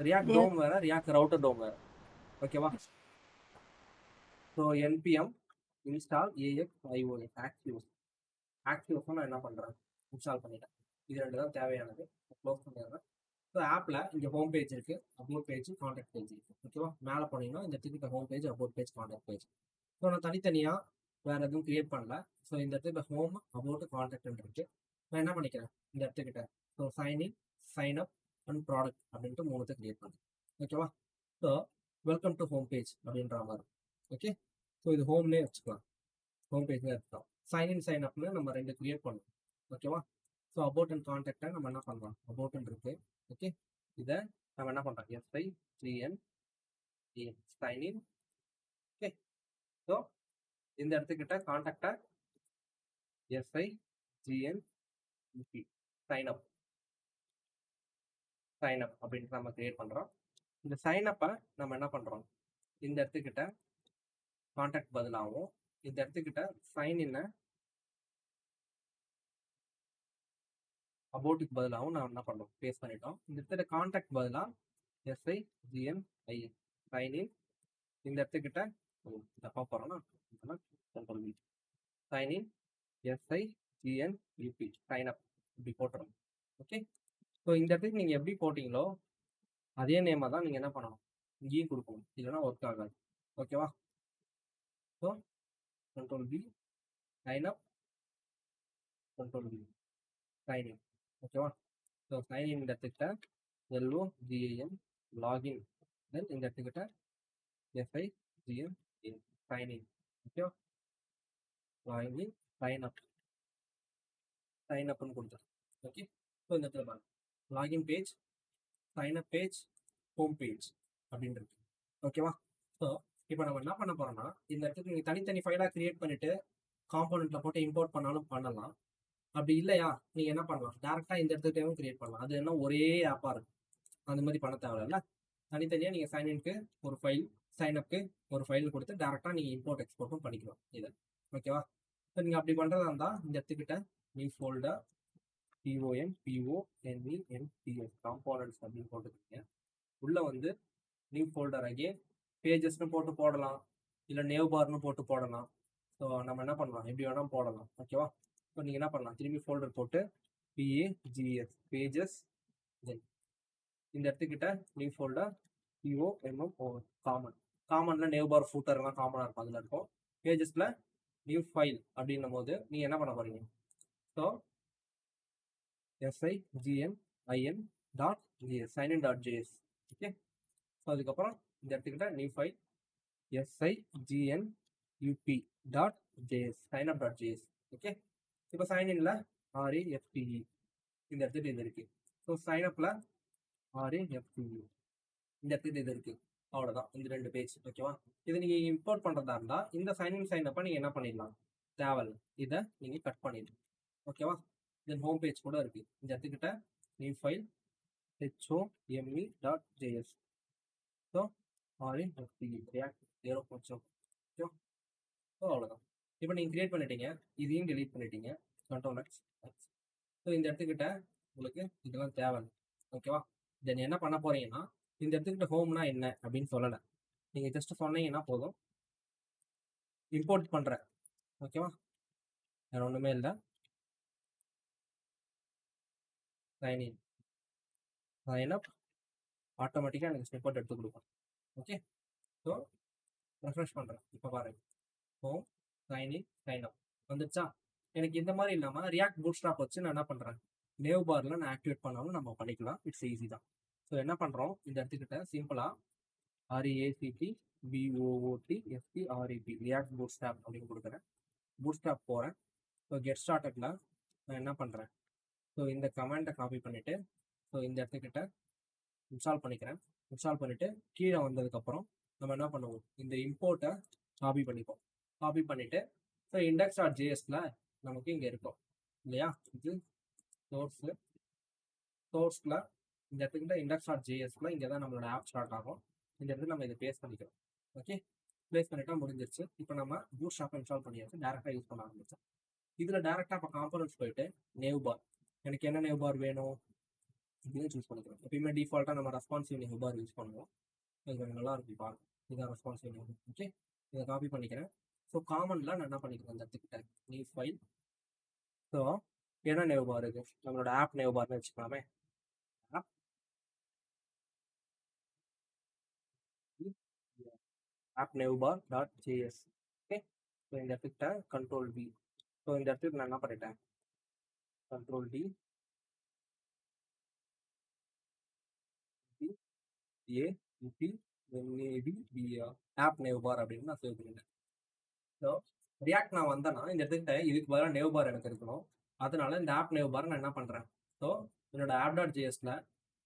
ரியாக்ட் டோம் வேற, ரியாக்ட் ரவுட்டர் டோம் வேற. ஓகேவா? So NPM install AXIOS actives நான் என்ன பண்ணுறேன், இன்ஸ்டால் பண்ணிட்டேன். இது ரெண்டு தான் தேவையானது. க்ளோஸ் பண்ணிடுறேன். ஸோ ஆப்பில் இங்கே ஹோம் பேஜ் இருக்குது, அபோட் பேஜ், கான்டாக்ட் பேஜ் இருக்குது. ஓகேவா? மேலே போனீங்கன்னா இந்த இடத்துக்கு home page, about page, contact page. So நான் தனித்தனியாக வேறு எதுவும் கிரியேட் பண்ணல. ஸோ இந்த இடத்துல ஹோம், அபோட், கான்டாக்ட் இருக்கு. நான் என்ன பண்ணிக்கிறேன், இந்த இடத்துக்கிட்ட so sign in, sign up and product அப்படின்ட்டு 3 கிரியேட் பண்ணேன். ஓகேவா? So welcome to home page அப்படின்ற மாதிரி. ஓகே, ஸோ இது ஹோம்லேயே வச்சுக்கலாம், ஹோம் பேஜ்லேயே எடுத்துட்டோம். சைன்இன், சைன் அப்னு நம்ம 2 கிரியேட் பண்ணோம். ஓகேவா? ஸோ அபோட் அண்ட் கான்டாக்டை நம்ம என்ன பண்ணலாம், அபோட்னு இருக்கு. ஓகே, இதை நம்ம என்ன பண்ணுறோம், SIGN சைன்இன். ஓகே, ஸோ இந்த இடத்துக்கிட்ட கான்டாக்டை SIGN சைன் அப் அப்படின்ட்டு நம்ம கிரியேட் பண்ணுறோம். இந்த சைன் அப்பை நம்ம என்ன பண்ணுறோம், இந்த இடத்துக்கிட்ட கான்டாக்ட் பதிலாகவும் இந்த இடத்துக்கிட்ட சைன் இன்ன அபோட்டுக்கு பதிலாகவும் நான் என்ன பண்ணுறோம், பேஸ் பண்ணிட்டோம். இந்த இடத்துல கான்டாக்ட் பதிலாக SIGN சைன் இன். இந்த இடத்துக்கிட்ட தப்பா போகிறோன்னா sign in SIGN sign up இப்படி போட்டுறோம். ஓகே, ஸோ இந்த இடத்துக்கு நீங்கள் எப்படி போட்டிங்களோ அதே நேமாக தான் நீங்கள் என்ன பண்ணணும், இங்கேயும் கொடுக்கணும், இல்லைன்னா ஒர்க் ஆகாது. ஓகேவா? So Ctrl+V sign up, Ctrl+V sign in. ஓகேவா? ஸோ சைன் இன் இந்த இடத்துக்கிட்ட LOGIN லாகின், தென் இந்த இடத்துக்கிட்ட SIGN சைன் இன். ஓகேவா? லாகின், சைன் அப்னு கொடுத்துருக்கோம். ஓகே, ஸோ இந்த இடத்துல பாருங்க login page, sign up page, home page அப்படின்னு இருக்கு. ஓகேவா? ஸோ இப்போ நம்ம என்ன பண்ண போறோம்னா இந்த இடத்துக்கு நீங்கள் தனித்தனி ஃபைலாக கிரியேட் பண்ணிட்டு காம்போனண்ட்ல போட்டு இம்போர்ட் பண்ணாலும் பண்ணலாம். அப்படி இல்லையா நீங்கள் என்ன பண்ணலாம், டேரெக்டாக இந்த இடத்துக்கிட்டேயும் கிரியேட் பண்ணலாம். அது என்ன ஒரே ஆப்பாக இருக்கும், அந்த மாதிரி பண்ண தேவையில்ல. தனித்தனியாக நீங்கள் சைன்இன்க்கு ஒரு ஃபைல், சைனப்க்கு ஒரு ஃபைல் கொடுத்து டேரெக்டாக நீங்கள் இம்போர்ட் எக்ஸ்போர்ட்டும் பண்ணிக்கலாம் இதை. ஓகேவா? ஸோ நீங்கள் அப்படி பண்ணுறதா இருந்தால் இந்த இடத்துக்கிட்ட நியூ ஃபோல்டர் POM காம்போனன்ட்ஸ் அப்படின்னு போட்டுருக்கீங்க. உள்ளே வந்து நியூ ஃபோல்டர் அகேன் பேஜஸ்னு போட்டு போடலாம், இல்லை நேவ் பார்னு போட்டு போடலாம். ஸோ நம்ம என்ன பண்ணலாம், எப்படி வேணால் போடலாம். ஓகேவா? ஸோ நீங்கள் என்ன பண்ணலாம், திரும்பி ஃபோல்டர் போட்டு PAGS பேஜஸ், தென் இந்த இடத்துக்கிட்ட நியூ ஃபோல்டர் காமனில் நேவ் பார் ஃபூட்டர்லாம் காமனாக இருக்கும், அதில் இருக்கும். பேஜஸில் நியூ ஃபைல் அப்படின்னும் போது நீங்கள் என்ன பண்ண போகிறீங்க, ஸோ signin.js ஓகே. ஸோ அதுக்கப்புறம் இந்த இடத்துக்கிட்ட new file signup.js signup.js okay. இப்போ சைன்இன்ல REFTE இந்த இடத்துக்கு இது இருக்கு. ஸோ சைனப்பில் REFTE இந்த இடத்துக்கு இது இருக்கு. அவ்வளோதான், இந்த 2 பேஜ். ஓகேவா? இது நீங்கள் இம்போர்ட் பண்ணுறதா இருந்தால் இந்த சைன்இன் சைனப்பை நீங்கள் என்ன பண்ணிடலாம், தேவல் இதை நீங்கள் கட் பண்ணிடலாம். ஓகேவா? தென் ஹோம் பேஜ் கூட இருக்கு. இந்த இடத்துக்கிட்ட new file HOME.js so REFTE React 0.0. Okay. So அவ்வளோதான். இப்போ நீங்கள் கிரியேட் பண்ணிட்டீங்க, இதையும் டெலீட் பண்ணிட்டீங்க. Ctrl+X. ஸோ இந்த இடத்துக்கிட்ட உங்களுக்கு இதெல்லாம் தேவை. ஓகேவா? தென் என்ன பண்ண போறீங்கன்னா, இந்த இடத்துக்கிட்ட ஹோம்னா என்ன அப்படின்னு சொல்லலை, நீங்கள் ஜஸ்ட் சொன்னீங்கன்னா போதும், இம்போர்ட் பண்ணுறேன். ஓகேவா? வேற ஒன்றுமே இல்லை. சைன்இன் சைனப் ஆட்டோமேட்டிக்காக எனக்கு ஸ்னிப்பட் எடுத்து கொடுக்கும். ஓகே. ஸோ ரெஃப்ரெஷ் பண்ணுறேன். இப்போ பாருங்க, ஹோம் சைன்இன் சைனப் வந்துடுச்சா? எனக்கு இந்த மாதிரி இல்லாமல் ரியாக்ட் பூட்ஸ்ட்ராப் வச்சு நான் என்ன பண்ணுறேன், நேவ் பாரில் நான் ஆக்டிவேட் பண்ணாலும் நம்ம பண்ணிக்கலாம். இட்ஸ் ஈஸி தான். ஸோ என்ன பண்ணுறோம், இந்த இடத்துக்கிட்ட சிம்பிளாக REACT ரியாக்ட் பூட்ஸ்ட்ராப் அப்படின்னு கொடுக்குறேன். பூட்ஸ்ட்ராப் போகிறேன். ஸோ கெட் ஸ்டார்டடில் நான் என்ன பண்ணுறேன், ஸோ இந்த கமெண்ட்டை காப்பி பண்ணிவிட்டு ஸோ இந்த இடத்துக்கிட்ட இன்ஸ்டால் பண்ணிக்கிறேன். இன்ஸ்டால் பண்ணிவிட்டு கீழே வந்ததுக்கப்புறம் நம்ம என்ன பண்ணுவோம், இந்த இம்போர்ட்டை காப்பி பண்ணிப்போம். காப்பி பண்ணிவிட்டு ஸோ index.jsல நமக்கு இங்கே இருக்கும் இல்லையா, இது சோர்ஸில் இந்த இடத்துக்கிட்ட index.jsல இங்கே தான் நம்மளோட ஆப் ஸ்டார்ட் ஆகும். இந்த இடத்துல நம்ம இதை பேஸ்ட் பண்ணிக்கிறோம். ஓகே. ப்ளேஸ் பண்ணிட்டா முடிஞ்சிருச்சு. இப்போ நம்ம பூட்ஸ்ட்ராப் இன்ஸ்டால் பண்ணியாச்சு, டேரெக்டாக யூஸ் பண்ண ஆரம்பிச்சோம். இதில் டேரெக்டாக இப்போ காம்போனன்ட்ஸ் போயிட்டு நேவ் பார், எனக்கு என்ன நேவ் பார் வேணும் இதுன்னு சூஸ் பண்ணிக்கிறோம். எப்பயுமே டிஃபால்ட்டாக நம்ம ரெஸ்பான்சிவ் நேவ் பார் யூஸ் பண்ணுவோம். இது கொஞ்சம் நல்லா இருக்கு பாருங்க, இதான் ரெஸ்பான்சிவ் நேவ். ஓகே. இதை காப்பி பண்ணிக்கிறேன். ஸோ காமனில் நான் என்ன பண்ணிக்கிறேன், இந்த இடத்துக்கிட்ட நியூ ஃபைல். ஸோ என்ன நேவ் பார் இது, நம்மளோட ஆப் நேவ் பார்னு வச்சுக்கலாமே. App nav bar dot JS. Okay. So இந்த இடத்துக்கிட்ட Ctrl+V. ஸோ இந்த இடத்துக்கு நான் என்ன பண்ணிட்டேன், Ctrl+D ஆப் நேவ் பார் அப்படின்னு நான் சேவ் பண்ணிட்டேன். ஸோ ரியாக்ட் நான் வந்தேன்னா இந்த இடத்துக்கிட்ட இதுக்கு பதிலாக நேவ் பார் எனக்கு இருக்கணும். அதனால இந்த ஆப் நேவ் பார் நான் என்ன பண்ணுறேன், ஸோ என்னோட app.jsல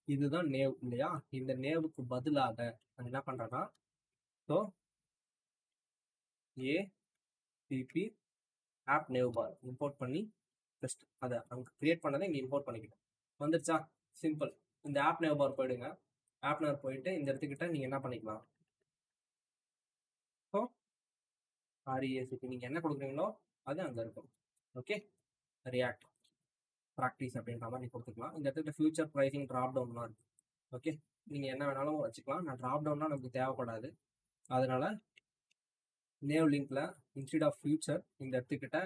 இதுதான் நேவ் இல்லையா, இந்த நேவுக்கு பதிலாக நான் என்ன பண்ணுறேன்னா, ஸோ APP ஆப் நேவ் பார் இம்போர்ட் பண்ணி ஜஸ்ட் அதை அங்கே கிரியேட் பண்ணதை இங்கே இம்போர்ட் பண்ணிக்கிட்டேன். வந்துருச்சா? சிம்பிள். இந்த ஆப் நேவ் பார் போயிடுங்க. ஆப் நேவ் போயிட்டு இந்த இடத்துக்கிட்ட நீங்கள் என்ன பண்ணிக்கலாம், ஸோ REACT நீங்கள் என்ன கொடுக்குறீங்களோ அது அங்கே இருக்கும். ஓகே. ரியாக்ட் ப்ராக்டிஸ் அப்படின்ற மாதிரி நீங்கள் கொடுத்துக்கலாம். இந்த இடத்துல ஃபியூச்சர் ப்ரைஸிங் ட்ராப் டவுன்லாம் இருக்குது. ஓகே. நீங்கள் என்ன வேணாலும் வச்சுக்கலாம். நான் ட்ராப் டவுன்லாம் நமக்கு தேவைப்படாது. அதனால நேவ் லிங்க்ல இன்ஸ்டெட் ஆஃப் ஃபியூச்சர் இந்த இடத்துக்கிட்ட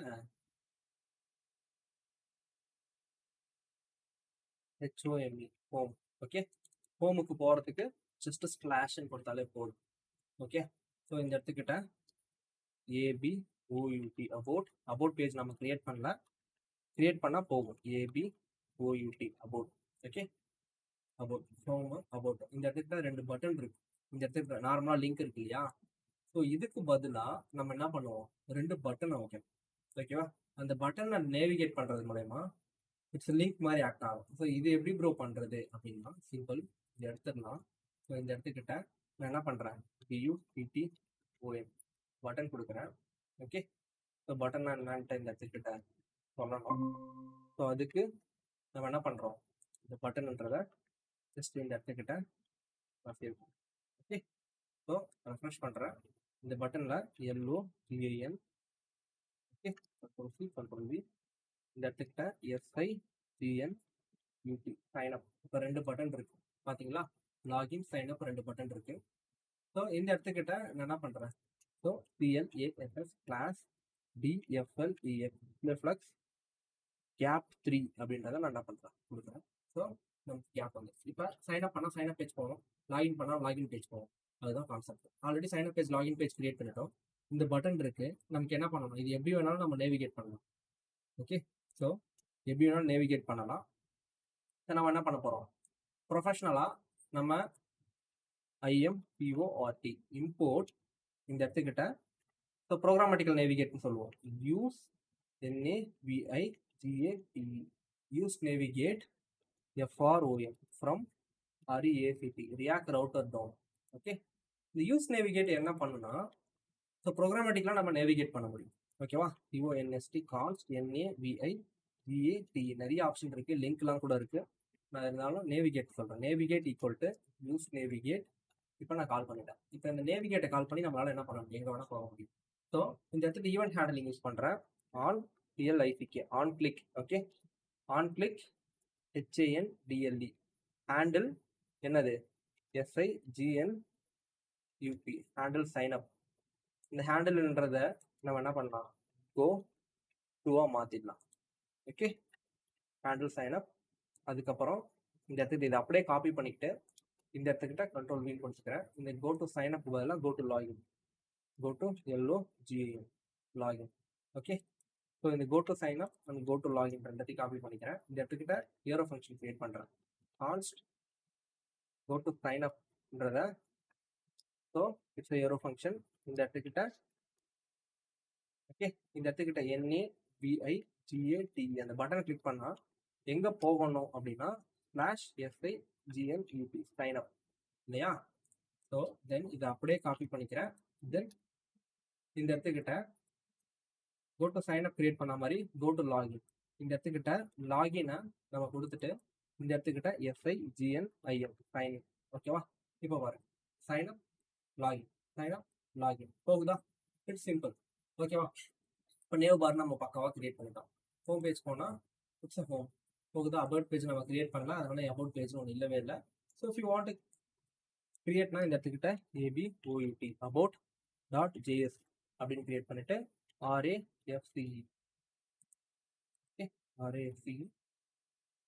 HOME ஹோம். ஓகே. ஹோமுக்கு போகிறதுக்கு ஜஸ்ட் ஸ்லாஷ்ன்னு கொடுத்தாலே போதும். ஓகே. ஸோ இந்த இடத்துக்கிட்ட ABOUT அபவுட் பேஜ் நம்ம கிரியேட் பண்ணல, கிரியேட் பண்ணால் போகும். ABOUT about. Okay. About home about. இந்த இடத்துல 2 பட்டன் இருக்கு. இந்த இடத்துல நார்மலாக லிங்க் இருக்கு இல்லையா, ஸோ இதுக்கு பதிலாக நம்ம என்ன பண்ணுவோம், 2 பட்டனை வைக்கணும். ஓகேவா? அந்த பட்டனை நேவிகேட் பண்ணுறது மூலயமா இட்ஸ் லிங்க் மாதிரி ஆக்ட் ஆகும். ஸோ இது எப்படி ப்ரோ பண்ணுறது அப்படின்னா சிம்பிள். இந்த எடுத்துடலாம். ஸோ இந்த இடத்துக்கிட்ட நான் என்ன பண்ணுறேன், BUTTOM பட்டன் கொடுக்குறேன். ஓகே. ஸோ பட்டன் என்னன்ட்டு இந்த இடத்துக்கிட்ட சொல்லணும். ஸோ அதுக்கு நம்ம என்ன பண்ணுறோம், இந்த பட்டன்ன்றதை ஜஸ்ட் இந்த இடத்துக்கிட்ட நான் சேவ் பண்ணுறேன். ஓகே. ஸோ ரெஃப்ரெஷ் பண்ணுறேன். இந்த பட்டனில் L O G A N, okay, control C control V. இந்த இடத்துக்கிட்ட S I G N U D sign up. இப்போ 2 பட்டன் இருக்கு பார்த்தீங்களா? லாகின் சைன் அப் 2 பட்டன் இருக்கு. ஸோ இந்த இடத்துக்கிட்ட நான் என்ன பண்ணுறேன்? So CLASS class DFLEX flex gap 3 அப்படின்றத நான் என்ன பண்ணுறேன் கொடுக்குறேன். ஸோ நமக்கு கேப் வந்து இப்போ சைன் அப் பண்ணால் சைன் அப் பேஜ் போகும், லாகின் பண்ணால் லாகின் பேஜ் போகும். அதுதான் concept. Already sign up page login page create பண்ணிட்டோம். இந்த பட்டன் இருக்கு, நமக்கு என்ன பண்ணணும்? இது எப்படி வேணாலும் நம்ம நேவிகேட் பண்ணலாம். ஓகே, ஸோ எப்படி வேணாலும் நேவிகேட் பண்ணலாம். நம்ம என்ன பண்ண போகிறோம்? ப்ரொஃபஷ்னலாக நம்ம IMPORT இம்போர்ட் இந்த இடத்துக்கிட்ட ஸோ ப்ரோக்ராமட்டிக்கல் நேவிகேட்னு சொல்லுவோம். Use NAVIGATE use navigate FROM from REACT react router DOM. Okay, இந்த யூஸ் நேவிகேட் என்ன பண்ணுன்னா, ஸோ ப்ரோக்ராமட்டிக்கலாக நம்ம நேவிகேட் பண்ண முடியும். ஓகேவா? CONST கான்ஸ்ட் NAVIGATE நிறைய ஆப்ஷன் இருக்குது, லிங்க்லாம் கூட இருக்குது. நான் இருந்தாலும் நேவிகேட் சொல்கிறேன். Navigate equal to use navigate. இப்போ நான் கால் பண்ணிட்டேன். இப்போ இந்த நேவிகேட்டை கால் பண்ணி நம்மளால் என்ன பண்ண முடியும்? எங்கே வேணால் போக முடியும். ஸோ இந்த இடத்துல ஈவெண்ட் ஹேண்டலிங் யூஸ் பண்ணுறேன். On PLICK on click. Okay, on click HANDLE handle என்னது? SIGNUP handle sign up. இந்த ஹேண்டில்ன்றத நம்ம என்ன பண்ணலாம்? கோ டூவாக மாற்றிடலாம். Okay, handle sign up. அதுக்கப்புறம் இந்த இடத்துக்கு இதை அப்படியே காப்பி பண்ணிக்கிட்டு இந்த இடத்துக்கிட்ட கண்ட்ரோல் வீல் கொடுத்துக்கிறேன். இந்த கோ டு சைன் அப் பதிலாக go to login, go to LOGIN login. Okay, so இந்த go to sign up and go to login ரெண்டத்தையும் காப்பி பண்ணிக்கிறேன். இந்த இடத்துக்கிட்ட ஏரோ ஃபங்க்ஷன் கிரியேட் பண்ணுறேன். கான்ஸ்ட் கோ டு சைன் அப்ன்றத, ஸோ இட்ஸ் ஏரோ ஃபங்க்ஷன். இந்த இடத்துக்கிட்ட ஓகே, இந்த இடத்துக்கிட்ட NAVIGATE அந்த பட்டனை கிளிக் பண்ணால் எங்கே போகணும் அப்படின்னா /SIGNUP சைன் அப் இல்லையா? ஸோ தென் இதை அப்படியே காப்பி பண்ணிக்கிறேன். தென் இந்த இடத்துக்கிட்ட go to sign up create பண்ண மாதிரி கோ டு லாகின். இந்த இடத்துக்கிட்ட லாகினை நம்ம கொடுத்துட்டு இந்த இடத்துக்கிட்ட SIGNIM சைன். ஓகேவா? இப்போ பாருங்க, sign up login, sign up login போகுதா? It's simple. ஓகேவா? இப்போ நேவ் பார் நம்ம பக்காவாக கிரியேட் பண்ணிட்டோம். ஹோம் பேஜ் போனால் இட்ஸ் அ ஹோம் போகுதா? அபவுட் பேஜ் நம்ம கிரியேட் பண்ணலாம், அதனால அபவுட் பேஜ் ஒன்று இல்லவே இல்லை. ஸோ இஃப் யூ வாண்ட் கிரியேட்னா இந்த இடத்துக்கிட்ட ABOUT அபவுட் .js அப்படின்னு கிரியேட் பண்ணிட்டு RAFCE ஓகே, RAFCE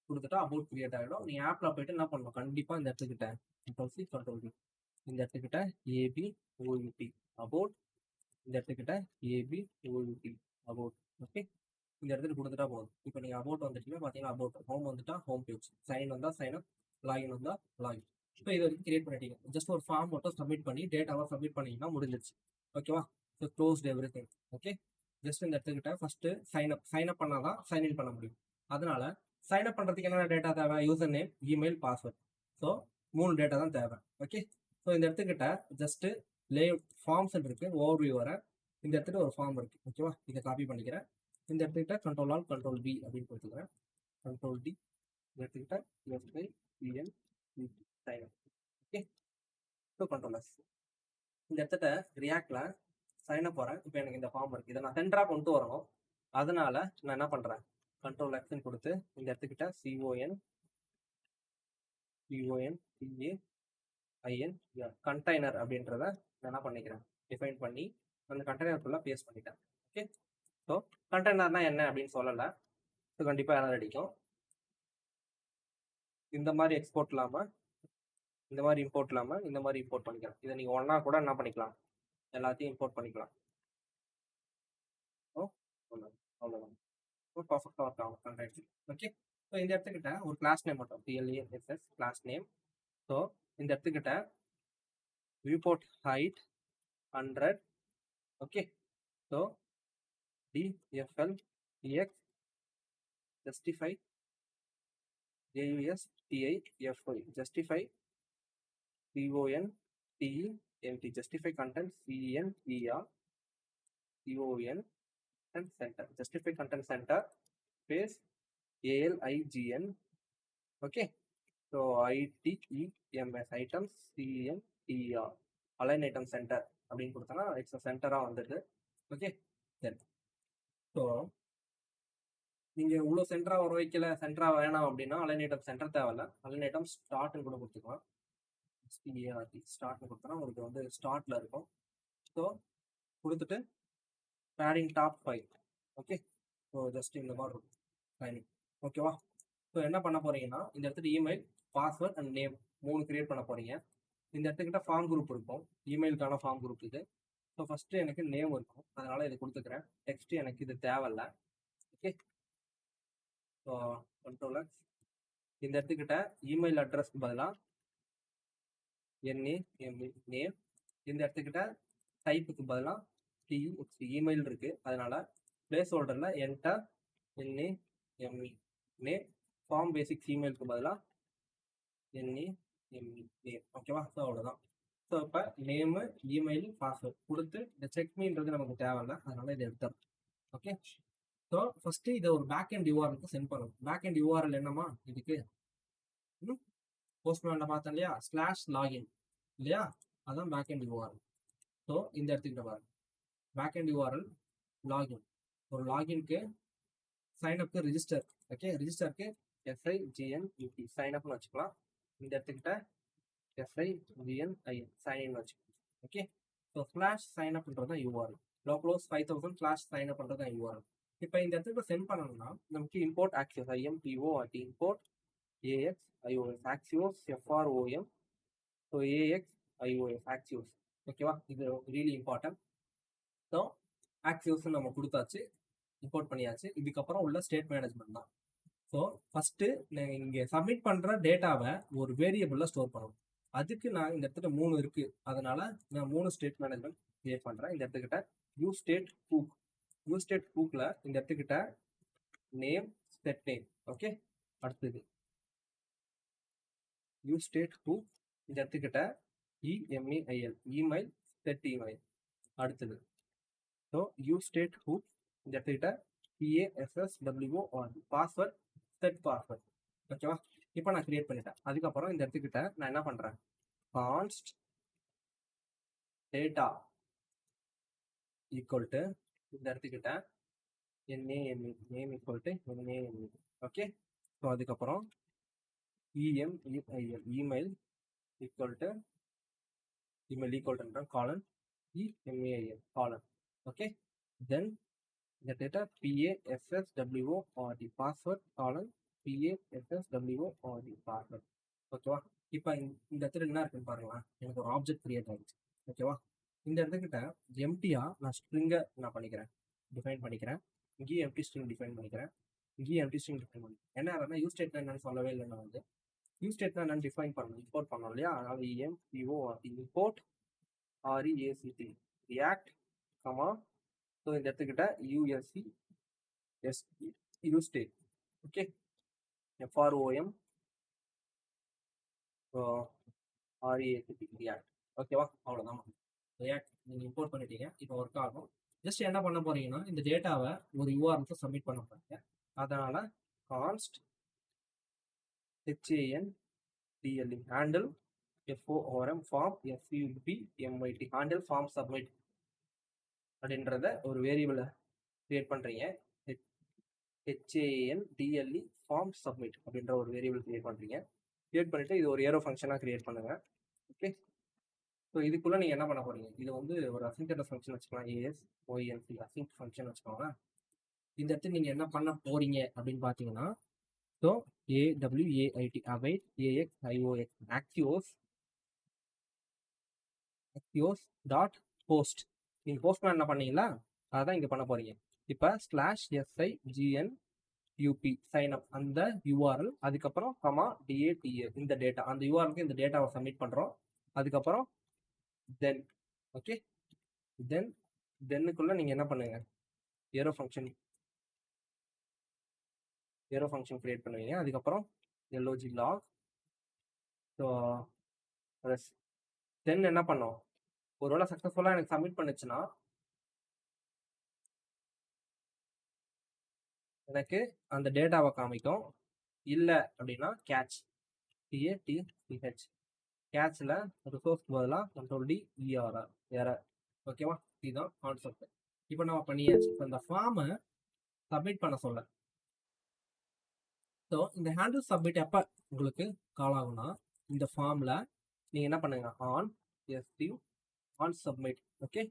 கொடுத்துட்டா அபவுட் கிரியேட் ஆகிடும். நீ ஆப்பில் போயிட்டு என்ன பண்ணணும்? கண்டிப்பாக இந்த இடத்துக்கிட்ட கண்ட்ரோல் C கண்ட்ரோல் V, இந்த இடத்துக்கிட்ட ABOUT அபவுட், இந்த இடத்துக்கிட்ட ABOUT அபவுட். ஓகே, இந்த இடத்துக்கு கொடுத்துட்டா போதும். இப்போ நீங்கள் அபவுட் வந்துட்டீங்கன்னா பார்த்தீங்கன்னா அபவுட், ஹோம் வந்துட்டா ஹோம் பேஜ், சைன் வந்தால் சைன் அப், லாகின் வந்தால் லாகின். இப்போ இது வரைக்கும் கிரியேட் பண்ணிட்டீங்க. ஜஸ்ட் ஒரு ஃபார்ம் மட்டும் சப்மிட் பண்ணி டேட்டாவை சப்மிட் பண்ணிங்கன்னா முடிஞ்சிருச்சு. ஓகேவா? So closed every thing. Okay, just இந்த இடத்துக்கிட்ட ஃபஸ்ட்டு சைன் அப் பண்ணால் தான் சைன் இன் பண்ண முடியும். அதனால சைன் அப் பண்ணுறதுக்கு என்னென்ன டேட்டா தேவை? User name, email, password. So 3 data தான் தேவை. ஓகே, ஸோ இந்த இடத்துக்கிட்ட ஜஸ்ட்டு ஃபார்ம்ஸ் இருக்குது, ஓவர் வியூ வரேன். இந்த இடத்துல ஒரு ஃபார்ம் இருக்குது. ஓகேவா? இதை காப்பி பண்ணிக்கிறேன். இந்த இடத்துக்கிட்ட கண்ட்ரோல் ஆல் கண்ட்ரோல் V அப்படின்னு கொடுத்துக்கிறேன். கண்ட்ரோல் D இந்த இடத்துக்கிட்ட SIGN sign up. Okay, so control S. இந்த இடத்துல ரியாக்டில் சைன் அப் வரேன். இப்போ எனக்கு இந்த ஃபார்ம் இருக்குது, இதை நான் சென்டராக கொண்டு வரணும். அதனால நான் என்ன பண்ணுறேன்? கண்ட்ரோல் Xன்னு கொடுத்து இந்த இடத்துக்கிட்ட CONTAIN கண்டெய்னர் அப்படின்றத நான் என்ன பண்ணிக்கிறேன்? டிஃபைன் பண்ணி அந்த கண்டெய்னருக்குள்ளே பேஸ்ட் பண்ணிட்டேன். ஓகே, ஸோ கண்டெய்னர்னா என்ன அப்படின்னு சொல்லலை. ஸோ கண்டிப்பாக எரர் அடிக்கும். இந்த மாதிரி எக்ஸ்போர்ட் இல்லாமல், இந்த மாதிரி இம்போர்ட் இல்லாமல், இந்த மாதிரி இம்போர்ட் பண்ணிக்கலாம். இதை நீங்கள் ஒன்றா கூட என்ன பண்ணிக்கலாம்? எல்லாத்தையும் இம்போர்ட் பண்ணிக்கலாம். ஸோ அவ்வளோதான். பர்ஃபெக்டாக ஒர்க் ஆகும் கண்டெய்னர். ஓகே, ஸோ இந்த இடத்துக்கிட்ட ஒரு கிளாஸ் நேம் மட்டும் PLASS கிளாஸ் நேம். ஸோ இந்த இடத்துக்கிட்ட viewport height 100. Okay, so DFLEX justify JUSTIFY justify CONTENT justify content CENTER CON and center justify content center space ALIGN. okay, so ITEMS items CENTER align item center அப்படின்னு கொடுத்தோன்னா it's சென்டராக வந்துடுது. Okay, then so நீங்கள் இவ்வளோ சென்டராக வர வைக்கல, சென்டராக வேணாம் அப்படின்னா அலைன் ஐட்டம் சென்டர் தேவையில்ல, அலைன் ஐட்டம் ஸ்டார்ட்னு கூட கொடுத்துக்கலாம். START ஸ்டார்ட்னு கொடுத்தோன்னா உங்களுக்கு வந்து ஸ்டார்ட்ல இருக்கும். ஸோ கொடுத்துட்டு padding top 5. Okay, so just இந்த மாதிரி இருக்கும் லைனிங். ஓகேவா? ஸோ என்ன பண்ண போறீங்கன்னா இந்த இடத்துல email, password and name 3 create பண்ண போறீங்க. இந்த இடத்துக்கிட்ட ஃபார்ம் குரூப் இருக்கும், இமெயிலுக்கான ஃபார்ம் குரூப் இது. ஸோ ஃபர்ஸ்ட் எனக்கு நேம் இருக்கும், அதனால இது கொடுத்துக்கிறேன். டெக்ஸ்ட் எனக்கு இது தேவையில்ல. ஓகே, ஸோ கண்ட்ரோல் இந்த இடத்துக்கிட்ட இமெயில் அட்ரஸ்க்கு பதிலாக நேம், இந்த இடத்துக்கிட்ட டைப்புக்கு பதிலாக TXT இமெயில் இருக்கு, அதனால பிளேஸ் ஹோல்டர்ல enter NAME name, form basics இமெயிலுக்கு பதிலாக NAME நேம். ஓகேவா? ஸோ அவ்வளோதான். ஸோ இப்போ நேமு, இமெயில், பாஸ்வேர்ட் கொடுத்து இந்த செக்மீன்றது நமக்கு தேவையில்ல, அதனால இதை எடுத்துறோம். ஓகே, ஸோ ஃபர்ஸ்ட் இதை ஒரு பேக் அண்ட் யூஆர்எலுக்கு சென்ட் பண்ணணும். பேக் அண்ட் யூஆர்எல் என்னமா இதுக்கு போஸ்ட்மேன்ல பார்த்தேன் இல்லையா, /login இல்லையா, அதான் பேக் அண்ட் யூஆர்எல். ஸோ இந்த இடத்துக்கிட்ட பாருங்க, பேக் அண்ட் யூஆர்எல் லாகின். ஒரு லாகின்க்கு சைன்அப்க்கு ரிஜிஸ்டர். ஓகே, ரிஜிஸ்டருக்கு SIGNUT சைன்அப்னு வச்சுக்கலாம். இந்த இடத்துக்கிட்ட SIGNIN சைன்இன் வச்சுக்கலாம். ஓகே, ஸோ /signup தான் யூஆர்எல். localhost 5000 /signup தான் யூஆர்எல். இப்போ இந்த இடத்துக்கு சென்ட் பண்ணணும்னா நமக்கு import Axios IMPORT import AXIOS Axios FROM. So AXIOS Axios. ஓகேவா? இது ரியலி இம்பார்ட்டன்ட். ஸோ ஆக்சியோஸ் நம்ம கொடுத்தாச்சு, இம்போர்ட் பண்ணியாச்சு. இதுக்கப்புறம் உள்ள ஸ்டேட் மேனேஜ்மெண்ட் தான். ஸோ ஃபர்ஸ்ட்டு இங்கே சப்மிட் பண்ணுற டேட்டாவை ஒரு வேரியபிளில் ஸ்டோர் பண்ணணும். அதுக்கு நான் இந்த இடத்துல 3 இருக்கு, அதனால நான் 3 ஸ்டேட் மேனேஜ்மெண்ட் கிரியேட் பண்ணுறேன். இந்த இடத்துக்கிட்ட யூஸ்டேட் ஹூக்ல இந்த இடத்துக்கிட்ட நேம், செட் நேம். ஓகே, அடுத்தது யூஸ்டேட் ஹூக் இந்த இடத்துக்கிட்ட EMAIL இமெயில், செட் இமெயில். அடுத்தது ஸோ யூஸ்டேட் ஹூக் இந்த இடத்துக்கிட்ட PASSWORD பாஸ்வேர்ட், செட் பாஸ்வேர்ட். ஓகேவா? இப்போ நான் கிரியேட் பண்ணிட்டேன். அதுக்கப்புறம் இந்த இடத்துக்கிட்ட நான் என்ன பண்றேன், கான்ஸ்ட் டேட்டா ஈக்குவல் டு இந்த இடத்துக்கிட்ட NAME name equal to NAME. Okay, so அதுக்கப்புறம் EMEIL email equal to colon EMAIL colon. Okay, then இந்த data PASSWORD password colon PASSWORD password. ஓகேவா? இப்போ இந்த இடத்துல என்ன இருக்குன்னு பாருங்களேன், எனக்கு ஒரு ஆப்ஜெக்ட் கிரியேட் ஆகிடுச்சு. ஓகேவா? இந்த இடத்துக்கிட்ட எம்டியா நான் ஸ்ட்ரிங்கை டிஃபைன் பண்ணிக்கிறேன். இங்கேயும் எம்டி ஸ்ட்ரிங் டிஃபைன் பண்ணிக்கிறேன், இங்கேயும் எம்டி ஸ்ட்ரிங் டிஃபைன் பண்ணிக்கிறேன். என்ன ஆகுதுன்னா யூஸ் ஸ்டேட்மெண்ட் என்னன்னு சொல்லவே இல்லை. நான் வந்து யூஸ் ஸ்டேட்மெண்ட் என்னன்னு டிஃபைன் பண்ணணும், இம்போர்ட் பண்ணணும் இல்லையா, அதனால IMPORT import REACT react comma. So இந்த இடத்துக்கிட்ட USE use state. Okay, FROM REACT react. ஓகேவா? அவ்வளோதான். ரியாக்ட் நீங்கள் இம்போர்ட் பண்ணிட்டீங்க, இப்போ ஒர்க் ஆகும். ஜஸ்ட் என்ன பண்ண போறீங்கன்னா இந்த டேட்டாவை ஒரு யூஆர்எலுக்கு சப்மிட் பண்ண போறீங்க. அதனால const HANDLE handle FORM form SUBMIT handle form submit அப்படின்றத ஒரு வேரியபிளை கிரியேட் பண்றீங்க. HANDLE ஃபார்ம் சப்மிட் அப்படின்ற ஒரு வேரியபிள் கிரியேட் பண்றீங்க. கிரியேட் பண்ணிட்டு இது ஒரு ஏரோ ஃபங்க்ஷனாக கிரியேட் பண்ணுங்க. ஓகே, ஸோ இதுக்குள்ள நீங்க என்ன பண்ண போறீங்க, இது வந்து ஒரு அசின்க்ரோனஸ் ஃபங்க்ஷன் வச்சுக்கலாம், ASOINC அசின்க் ஃபங்க்ஷன் வச்சுக்கோங்க. இந்த இடத்துல நீங்க என்ன பண்ண போறீங்க அப்படின்னு பாத்தீங்கன்னா, so AWAIT await AXIOS axios dot post. நீங்க போஸ்ட்மேன் என்ன பண்ணீங்களா, அதான் இங்க பண்ண போறீங்க. இப்போ /SIGNUP சைன் அப் அந்த யூஆர்எல், அதுக்கப்புறம் DATA இந்த டேட்டா, அந்த யூஆர்எலுக்கு இந்த டேட்டாவை சப்மிட் பண்றோம். அதுக்கப்புறம் தென் ஓகே, தென்னுக்குள்ள நீங்க என்ன பண்ணுங்க, ஏரோ ஃபங்க்ஷன் கிரியேட் பண்ணுவீங்க. அதுக்கப்புறம் LOG log. ஸோ தென் என்ன பண்ணோம், ஒருவேளை சக்ஸஸ்ஃபுல்லாக எனக்கு சப்மிட் பண்ணுச்சுன்னா எனக்கு அந்த டேட்டாவை காமிக்கும். இல்லை அப்படின்னா கேட்ச் கேட்ச்ல ரிசோர்ஸ்க்கு பதிலாக கண்ட்ரோல் டி இஆர்ஆர் எரர். ஓகேவா, இதுதான் கான்செப்ட். இப்போ நம்ம பண்ணியாச்சு. இப்போ இந்த ஃபார்மை சப்மிட் பண்ண சொல்ல, ஸோ இந்த ஹேண்டில் சப்மிட் எப்போ உங்களுக்கு கால் ஆகும்னா, இந்த ஃபார்மில் நீங்கள் என்ன பண்ணுங்க, ஆன் எஸ்டிவ் ஆன் சப்மிட். ஓகே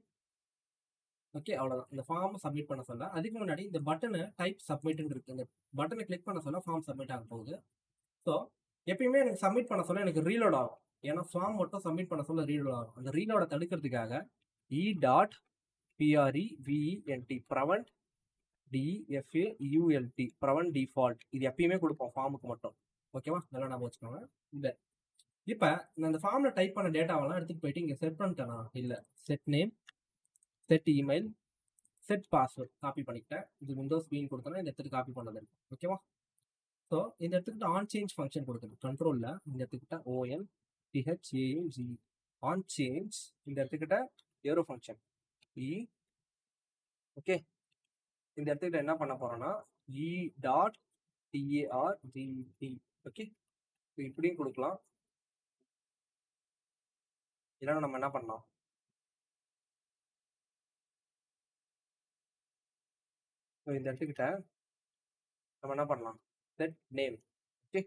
ஓகே, அவ்வளோதான். இந்த ஃபார்மை சப்மிட் பண்ண சொல்ல, அதுக்கு முன்னாடி இந்த பட்டனை டைப் சப்மிட்னு இருக்கு, இந்த பட்டனை கிளிக் பண்ண சொல்ல ஃபார்ம் சப்மிட் ஆக போகுது. ஸோ எப்பயுமே எனக்கு சப்மிட் பண்ண சொல்ல எனக்கு ரீலோட் ஆகும், ஏன்னா ஃபார்ம் மட்டும் சப்மிட் பண்ண சொல்ல ரீலோட் ஆகும். அந்த ரீலோட தடுக்கிறதுக்காக e.prevent prevent DFAULT prevent default இது எப்பயுமே கொடுப்போம் ஃபார்முக்கு மட்டும். ஓகேவா, நல்லா நம்ம வச்சுக்கோங்க. இந்த இப்போ நான் இந்த ஃபார்மில் டைப் பண்ண டேட்டாவெல்லாம் எடுத்துகிட்டு போயிட்டு இங்கே செட் பண்ணிட்டேனா, இல்லை, set name, set email, set password copy பண்ணிக்கிட்டேன். இது விண்டோஸ் பின்னு கொடுத்தோன்னா இந்த இடத்துக்கு காப்பி பண்ணது இருக்கு. ஓகேவா, ஸோ இந்த இடத்துக்கிட்ட ஆன் சேஞ்ச் ஃபங்க்ஷன் கொடுக்கணும். கண்ட்ரோலில் இந்த இடத்துக்கிட்ட ONTHANG ஆன் சேஞ்ச், இந்த இடத்துக்கிட்ட ஏரோ ஃபங்க்ஷன் இ. ஓகே, இந்த இடத்துக்கிட்ட என்ன பண்ண போறோம்னா E.TARGT. ஓகே, இப்படியும் கொடுக்கலாம், இல்லைன்னா நம்ம என்ன பண்ணலாம், இந்த இடத்துக்கிட்ட நம்ம என்ன பண்ணலாம், செட் நேம். ஓகே,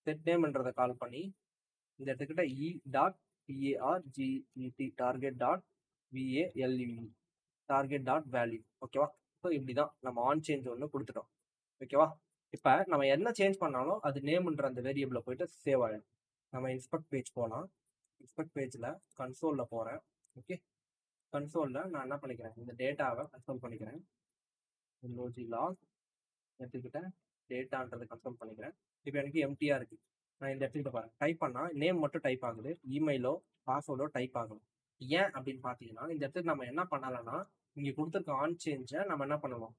செட் நேம்ன்றதை கால் பண்ணி இந்த இடத்துக்கிட்ட E.TARGET target dot VALUE target dot value. ஓகேவா, ஸோ இப்படி தான் நம்ம ஆன் சேஞ்ச் ஒன்று கொடுத்துட்டோம். ஓகேவா, இப்போ நம்ம என்ன சேஞ்ச் பண்ணாலும் அது நேம்ன்ற அந்த வேரியபிளில் போயிட்டு சேவ் ஆகிடும். நம்ம இன்ஸ்பெக்ட் பேஜ் போகலாம். இன்ஸ்பெக்ட் பேஜில் கன்சோலில் போகிறேன். ஓகே, கன்சோலில் நான் என்ன பண்ணிக்கிறேன், இந்த டேட்டாவை கன்சோல் பண்ணிக்கிறேன். லோஜி லாக் எடுத்துக்கிட்ட டேட்டான்றதை கன்சோல் பண்ணிக்கிறேன். இப்போ எனக்கு எம்டியாக இருக்குது. நான் இந்த இடத்துக்கிட்ட பாருங்க, டைப் பண்ணால் நேம் மட்டும் டைப் ஆகுது, இமெயிலோ பாஸ்வேர்டோ டைப் ஆகணும். ஏன் அப்படின்னு பார்த்தீங்கன்னா, இந்த இடத்துக்கு நம்ம என்ன பண்ணலைன்னா, இங்கே கொடுத்துருக்க ஆன் சேஞ்சை நம்ம என்ன பண்ணுவோம்,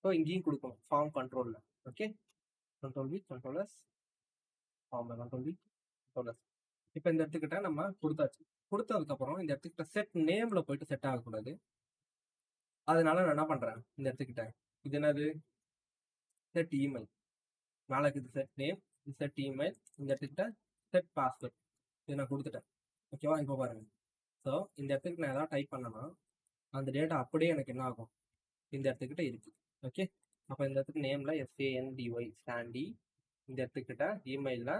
ஸோ இங்கேயும் கொடுக்கணும் ஃபார்ம் கண்ட்ரோலில். Okay, control V controllers, form control V controllers. இப்போ இந்த இடத்துக்கிட்ட நம்ம கொடுத்தாச்சு. கொடுத்ததுக்கப்புறம் இந்த இடத்துக்கிட்ட செட் நேமில் போயிட்டு செட் ஆகக்கூடாது. அதனால நான் என்ன பண்ணுறேன், இந்த இடத்துக்கிட்ட இது என்னது, செட் இமெயில். நாளைக்கு இது செட் நேம், இது செட் இமெயில், இந்த இடத்துக்கிட்ட செட் பாஸ்வேர்ட் இது நான் கொடுத்துட்டேன். ஓகேவா, இப்போ பாருங்க. ஸோ இந்த இடத்துக்கு நான் எதாவது டைப் பண்ணேன்னா அந்த டேட்டா அப்படியே எனக்கு என்ன ஆகும், இந்த இடத்துக்கிட்ட இருக்கு. ஓகே, அப்போ இந்த இடத்துக்கு நேமில் SANDY சாண்டி, இந்த இடத்துக்கிட்ட இமெயிலில்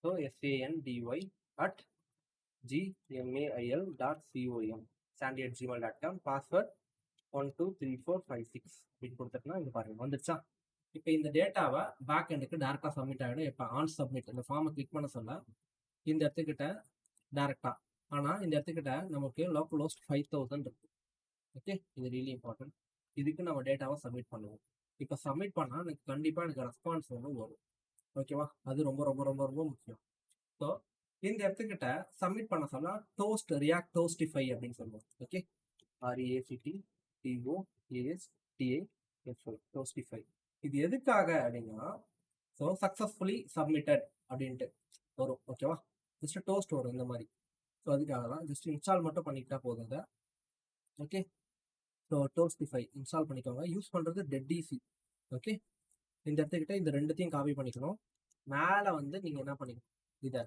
ஸோ SANDY@gmail.com sandy@gmail.com, பாஸ்வேர்ட் 123456 அப்படின்னு கொடுத்துட்டுனா இங்கே பாருங்க வந்துடுச்சா. இப்போ இந்த டேட்டாவை பேக் எண்டுக்கு டேரெக்டாக சப்மிட் ஆகிடும். இப்போ ஆன் சப்மிட் இந்த ஃபார்மை கிளிக் பண்ண சொல்ல இந்த இடத்துக்கிட்ட டேரெக்டாக, ஆனால் இந்த இடத்துக்கிட்ட நமக்கு லோக்கல் ஹோஸ்ட் 5000 இருக்கு. ஓகே, இது ரியலி இம்பார்ட்டன்ட். இதுக்கு நம்ம டேட்டாவை சப்மிட் பண்ணுவோம். இப்போ சப்மிட் பண்ணால் எனக்கு கண்டிப்பாக எனக்கு ரெஸ்பான்ஸ் ஒன்று வரும். ஓகேவா, அது ரொம்ப ரொம்ப ரொம்ப ரொம்ப முக்கியம். ஸோ இந்த இடத்துக்கிட்ட சப்மிட் பண்ண சொல்ல டோஸ்ட் ரியாக்ட் டோஸ்டிஃபை அப்படின்னு சொல்லுவோம். Okay, REACTTOASTAFI டோஸ்டிஃபை. இது எதுக்காக அப்படின்னா, ஸோ சக்ஸஸ்ஃபுல்லி சப்மிட்டட் அப்படின்ட்டு வரும். ஓகேவா, ஜஸ்ட் டோஸ்ட் வரும் இந்த மாதிரி. ஸோ அதுக்காக தான் ஜஸ்ட் இன்ஸ்டால் மட்டும் பண்ணிக்கிட்டா போதுங்க. ஓகே, ஸோ டோஸ்டிஃபை இன்ஸ்டால் பண்ணிக்கோங்க. யூஸ் பண்ணுறது டெட்இசி. ஓகே, இந்த இடத்துக்கிட்ட இந்த ரெண்டுத்தையும் காப்பி பண்ணிக்கணும். மேலே வந்து நீங்கள் என்ன பண்ணிக்கணும், இதை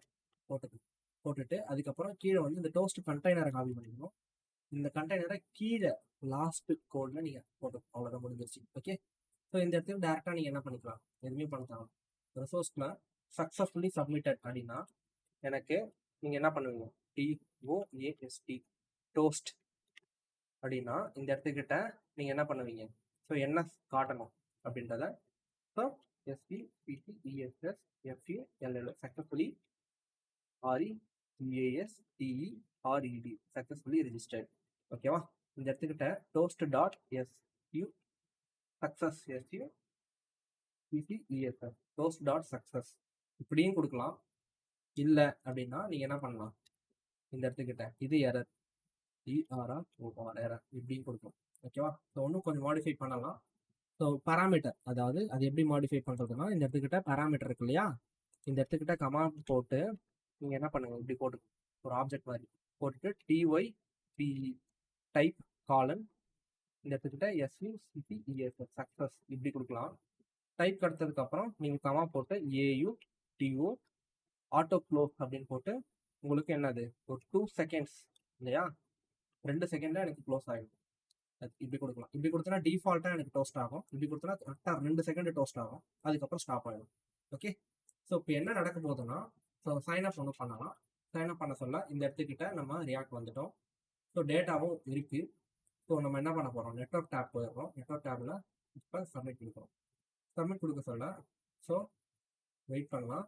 போட்டுட்டு அதுக்கப்புறம் கீழே வந்து இந்த டோஸ்ட் கண்டெய்னரை காப்பி பண்ணிக்கணும். இந்த கண்டெய்னரை கீழே லாஸ்ட் கோடில் நீங்கள் போட்டுக்கணும். அவ்வளோதான், முடிஞ்சிருச்சு. ஓகே, ஸோ இந்த இடத்துக்கு டேரெக்டாக நீங்கள் என்ன பண்ணிக்கலாம், எதுவுமே பண்ணலாம். ரிசோர்ஸில் சக்ஸஸ்ஃபுல்லி சப்மிட்டட் அப்படின்னா எனக்கு நீங்கள் என்ன பண்ணுவீங்க, TOAST டோஸ்ட் அப்படின்னா இந்த இடத்துக்கிட்ட நீங்கள் என்ன பண்ணுவீங்க, ஸோ என்ன காட்டணும் அப்படின்றத, so SPPTESSFULL successfully REGASTERED successfully registered. ஓகேவா, இந்த இடத்துக்கிட்ட toast dot SU success SUPPESS toast dot success இப்படியும் கொடுக்கலாம். இல்லை அப்படின்னா நீங்கள் என்ன பண்ணலாம், இந்த இடத்துக்கிட்ட இது எரர் எரர் இப்படியும் கொடுக்கும். ஓகேவா, ஸோ இன்னும் கொஞ்சம் மாடிஃபை பண்ணலாம். ஸோ பராமீட்டர், அதாவது அது எப்படி மாடிஃபை பண்ணுறதுன்னா, இந்த இடத்துக்கிட்ட பராமீட்டர் இருக்கு இல்லையா, இந்த இடத்துக்கிட்ட கமாண்ட் போட்டு நீங்கள் என்ன பண்ணுங்க, இப்படி போட்டு ஒரு ஆப்ஜெக்ட் மாதிரி போட்டுட்டு TYPE டைப் காலன் இந்த இடத்துக்கிட்ட SUCCESS சக்ஸஸ் இப்படி கொடுக்கலாம். டைப் கொடுத்ததுக்கப்புறம் நீங்கள் கமா போட்டு AUTO ஆட்டோ க்ளோஸ் அப்படின்னு போட்டு உங்களுக்கு என்னது ஒரு 2 செகண்ட்ஸ் இல்லையா, 2 செகண்ட்ல எனக்கு க்ளோஸ் ஆகிடும். இப்படி கொடுக்கலாம். இப்படி கொடுத்தனா டிஃபால்ட்டாக எனக்கு டோஸ்ட் ஆகும். இப்படி கொடுத்தனா கரெக்டாக 2 செகண்ட் டோஸ்ட் ஆகும். அதுக்கப்புறம் ஸ்டாப் ஆகிடும். ஓகே. ஸோ இப்போ என்ன நடக்க போகுதுன்னா, ஸோ சைன் அப் ஒன்று பண்ணலாம். சைன் அப் பண்ண சொல்ல இந்த இடத்துக்கிட்ட நம்ம ரியாக்ட் வந்துட்டோம். ஸோ டேட்டாவும் இருக்கு. ஸோ நம்ம என்ன பண்ண போகிறோம், நெட்வொர்க் டேப் போயிடுறோம். நெட்வொர்க் டேப்பில் இப்போ சப்மிட் கொடுக்குறோம். சப்மிட் கொடுக்க சொல்ல ஸோ வெயிட் பண்ணலாம்.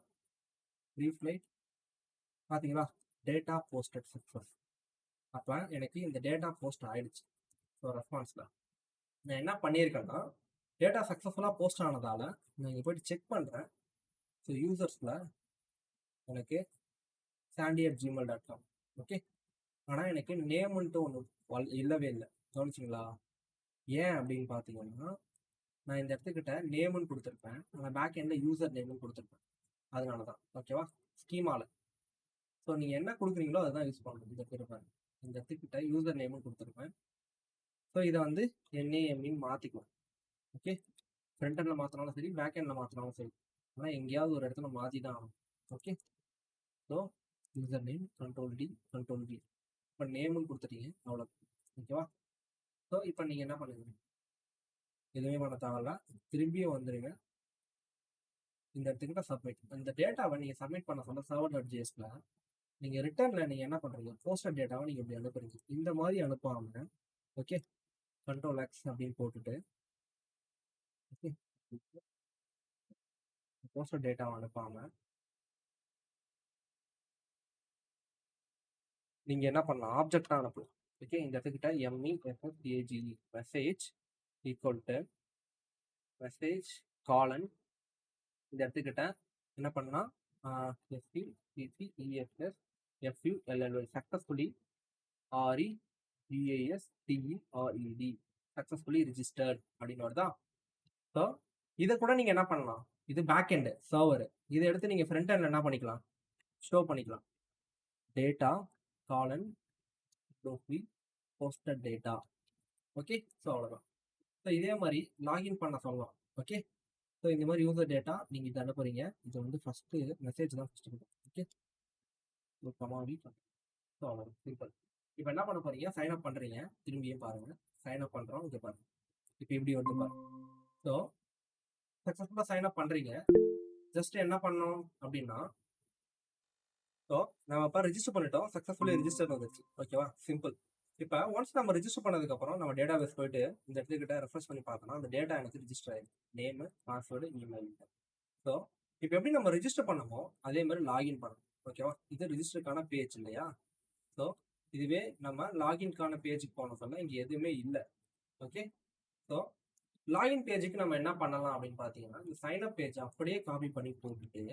ரீஃப்ளைட் பார்த்தீங்களா, டேட்டா போஸ்டட் சக்ஸஸ். அப்போ எனக்கு இந்த டேட்டா போஸ்ட் ஆயிடுச்சு. ஸோ ரெஸ்பான்ஸில் நான் என்ன பண்ணியிருக்கேன்னா, டேட்டா சக்ஸஸ்ஃபுல்லாக போஸ்ட் ஆனதால் நான் இங்கே போய்ட்டு செக் பண்ணுறேன். ஸோ யூசர்ஸில் எனக்கு sandy@gmail.com. ஓகே. ஆனால் எனக்கு நேம்ன்ட்டு ஒன்று இல்லவே இல்லை. கவனிச்சிங்களா? ஏன் அப்படின்னு பார்த்தீங்கன்னா, நான் இந்த இடத்துக்கிட்ட நேம்னு கொடுத்துருப்பேன். ஆனால் பேக் எண்டில் யூசர் நேம்னு கொடுத்துருப்பேன். அதனால தான். ஓகேவா? ஸ்கீமாவில் ஸோ நீங்கள் என்ன கொடுக்குறீங்களோ அதுதான் யூஸ் பண்ணணும். இந்த இருப்பேன் இந்த இடத்துக்கிட்ட யூசர் நேம்னு கொடுத்துருப்பேன். ஸோ இதை வந்து NAMன்னு மாற்றிக்குவோம். ஓகே. ஃப்ரண்ட் எண்டில் மாற்றினாலும் சரி, பேக் எண்டில் மாற்றினாலும் சரி, ஆனால் எங்கேயாவது ஒரு இடத்துல மாற்றி தான் ஆகும். Okay. So user name Ctrl+D Ctrl+V. இப்போ நேம்னு கொடுத்துட்டீங்க, அவ்வளோ. ஓகேவா? ஸோ இப்போ நீங்கள் என்ன பண்ணுங்க, எதுவுமே பண்ண தேவையில்ல. திரும்பியும் வந்துடுங்க. இந்த இடத்துக்கிட்ட சப்மிட். இந்த டேட்டாவை நீங்கள் சப்மிட் பண்ண சொல்ல server.jsல நீங்கள் ரிட்டர்னில் நீங்கள் என்ன பண்ணுறீங்க, போஸ்டர் டேட்டாவை நீங்கள் இப்படி அனுப்புறீங்க. இந்த மாதிரி அனுப்பாமல் ஓகே, Ctrl+X அப்படின்னு போட்டுட்டு ஓகே, போஸ்டர் டேட்டாவை அனுப்பாமல் நீங்கள் என்ன பண்ணலாம், ஆப்ஜெக்டாக அனுப்பலாம். ஓகே. இந்த இடத்துக்கிட்ட MESSAGE message equal to message colon. இந்த இடத்துக்கிட்ட என்ன பண்ணால் STCCESSFULLY successfully REGASTERED successfully registered அப்படின்னு வருதா. ஸோ இதை கூட நீங்கள் என்ன பண்ணலாம், இது பேக் எண்டு சர்வர். இதை எடுத்து நீங்கள் ஃப்ரண்ட் எண்டில் என்ன பண்ணிக்கலாம், ஷோ பண்ணிக்கலாம். டேட்டா காலன் போஸ்டட் டேட்டா. ஓகே. ஸோ அவ்வளோதான். ஸோ இதே மாதிரி லாகின் பண்ண சொல்லலாம். ஓகே. ஸோ இந்த மாதிரி யூசர் டேட்டா நீங்கள் இதை அனுப்புறீங்க. இது வந்து ஃபஸ்ட்டு மெசேஜ் தான் ஃபஸ்ட்டு கொடுக்கும். ஓகே. கமாவி. ஸோ அவ்வளோ சிம்பிள். இப்போ என்ன பண்ண போறீங்க, சைன் அப் பண்ணுறீங்க. திரும்பியும் பாருங்கள், சைன் அப் பண்ணுறோம். இங்கே பாருங்கள், இப்போ இப்படி வந்து பாருங்க. ஸோ சக்ஸஸ்ஃபுல்லாக சைன் அப் பண்ணுறீங்க. ஜஸ்ட் என்ன பண்ணோம் அப்படின்னா, ஸோ நம்ம இப்போ ரிஜிஸ்டர் பண்ணிட்டோம். சக்ஸஸ்ஃபுல்லி ரிஜிஸ்டர் வந்துச்சு. ஓகேவா? சிம்பிள். இப்போ ஒன்ஸ் நம்ம ரிஜிஸ்டர் பண்ணதுக்கப்புறம் நம்ம டேட்டா பேஸ் போயிட்டு இந்த இடத்துக்கிட்ட ரெஃப்ரெஷ் பண்ணி பார்த்தோம்னா அந்த டேட்டா எனக்கு ரிஜிஸ்டர் ஆயிடும். Name, password, email. ஸோ இப்போ எப்படி நம்ம ரிஜிஸ்டர் பண்ணமோ அதே மாதிரி லாகின் பண்ணணும். ஓகேவா? இது ரிஜிஸ்டருக்கான பேஜ் இல்லையா? ஸோ இதுவே நம்ம லாகின்கான பேஜுக்கு போன சொல்ல இங்கே எதுவுமே இல்லை. ஓகே. ஸோ லாகின் பேஜுக்கு நம்ம என்ன பண்ணலாம் அப்படின்னு பார்த்தீங்கன்னா, இந்த சைன்அப் பேஜ் அப்படியே காப்பி பண்ணி போட்டுட்டு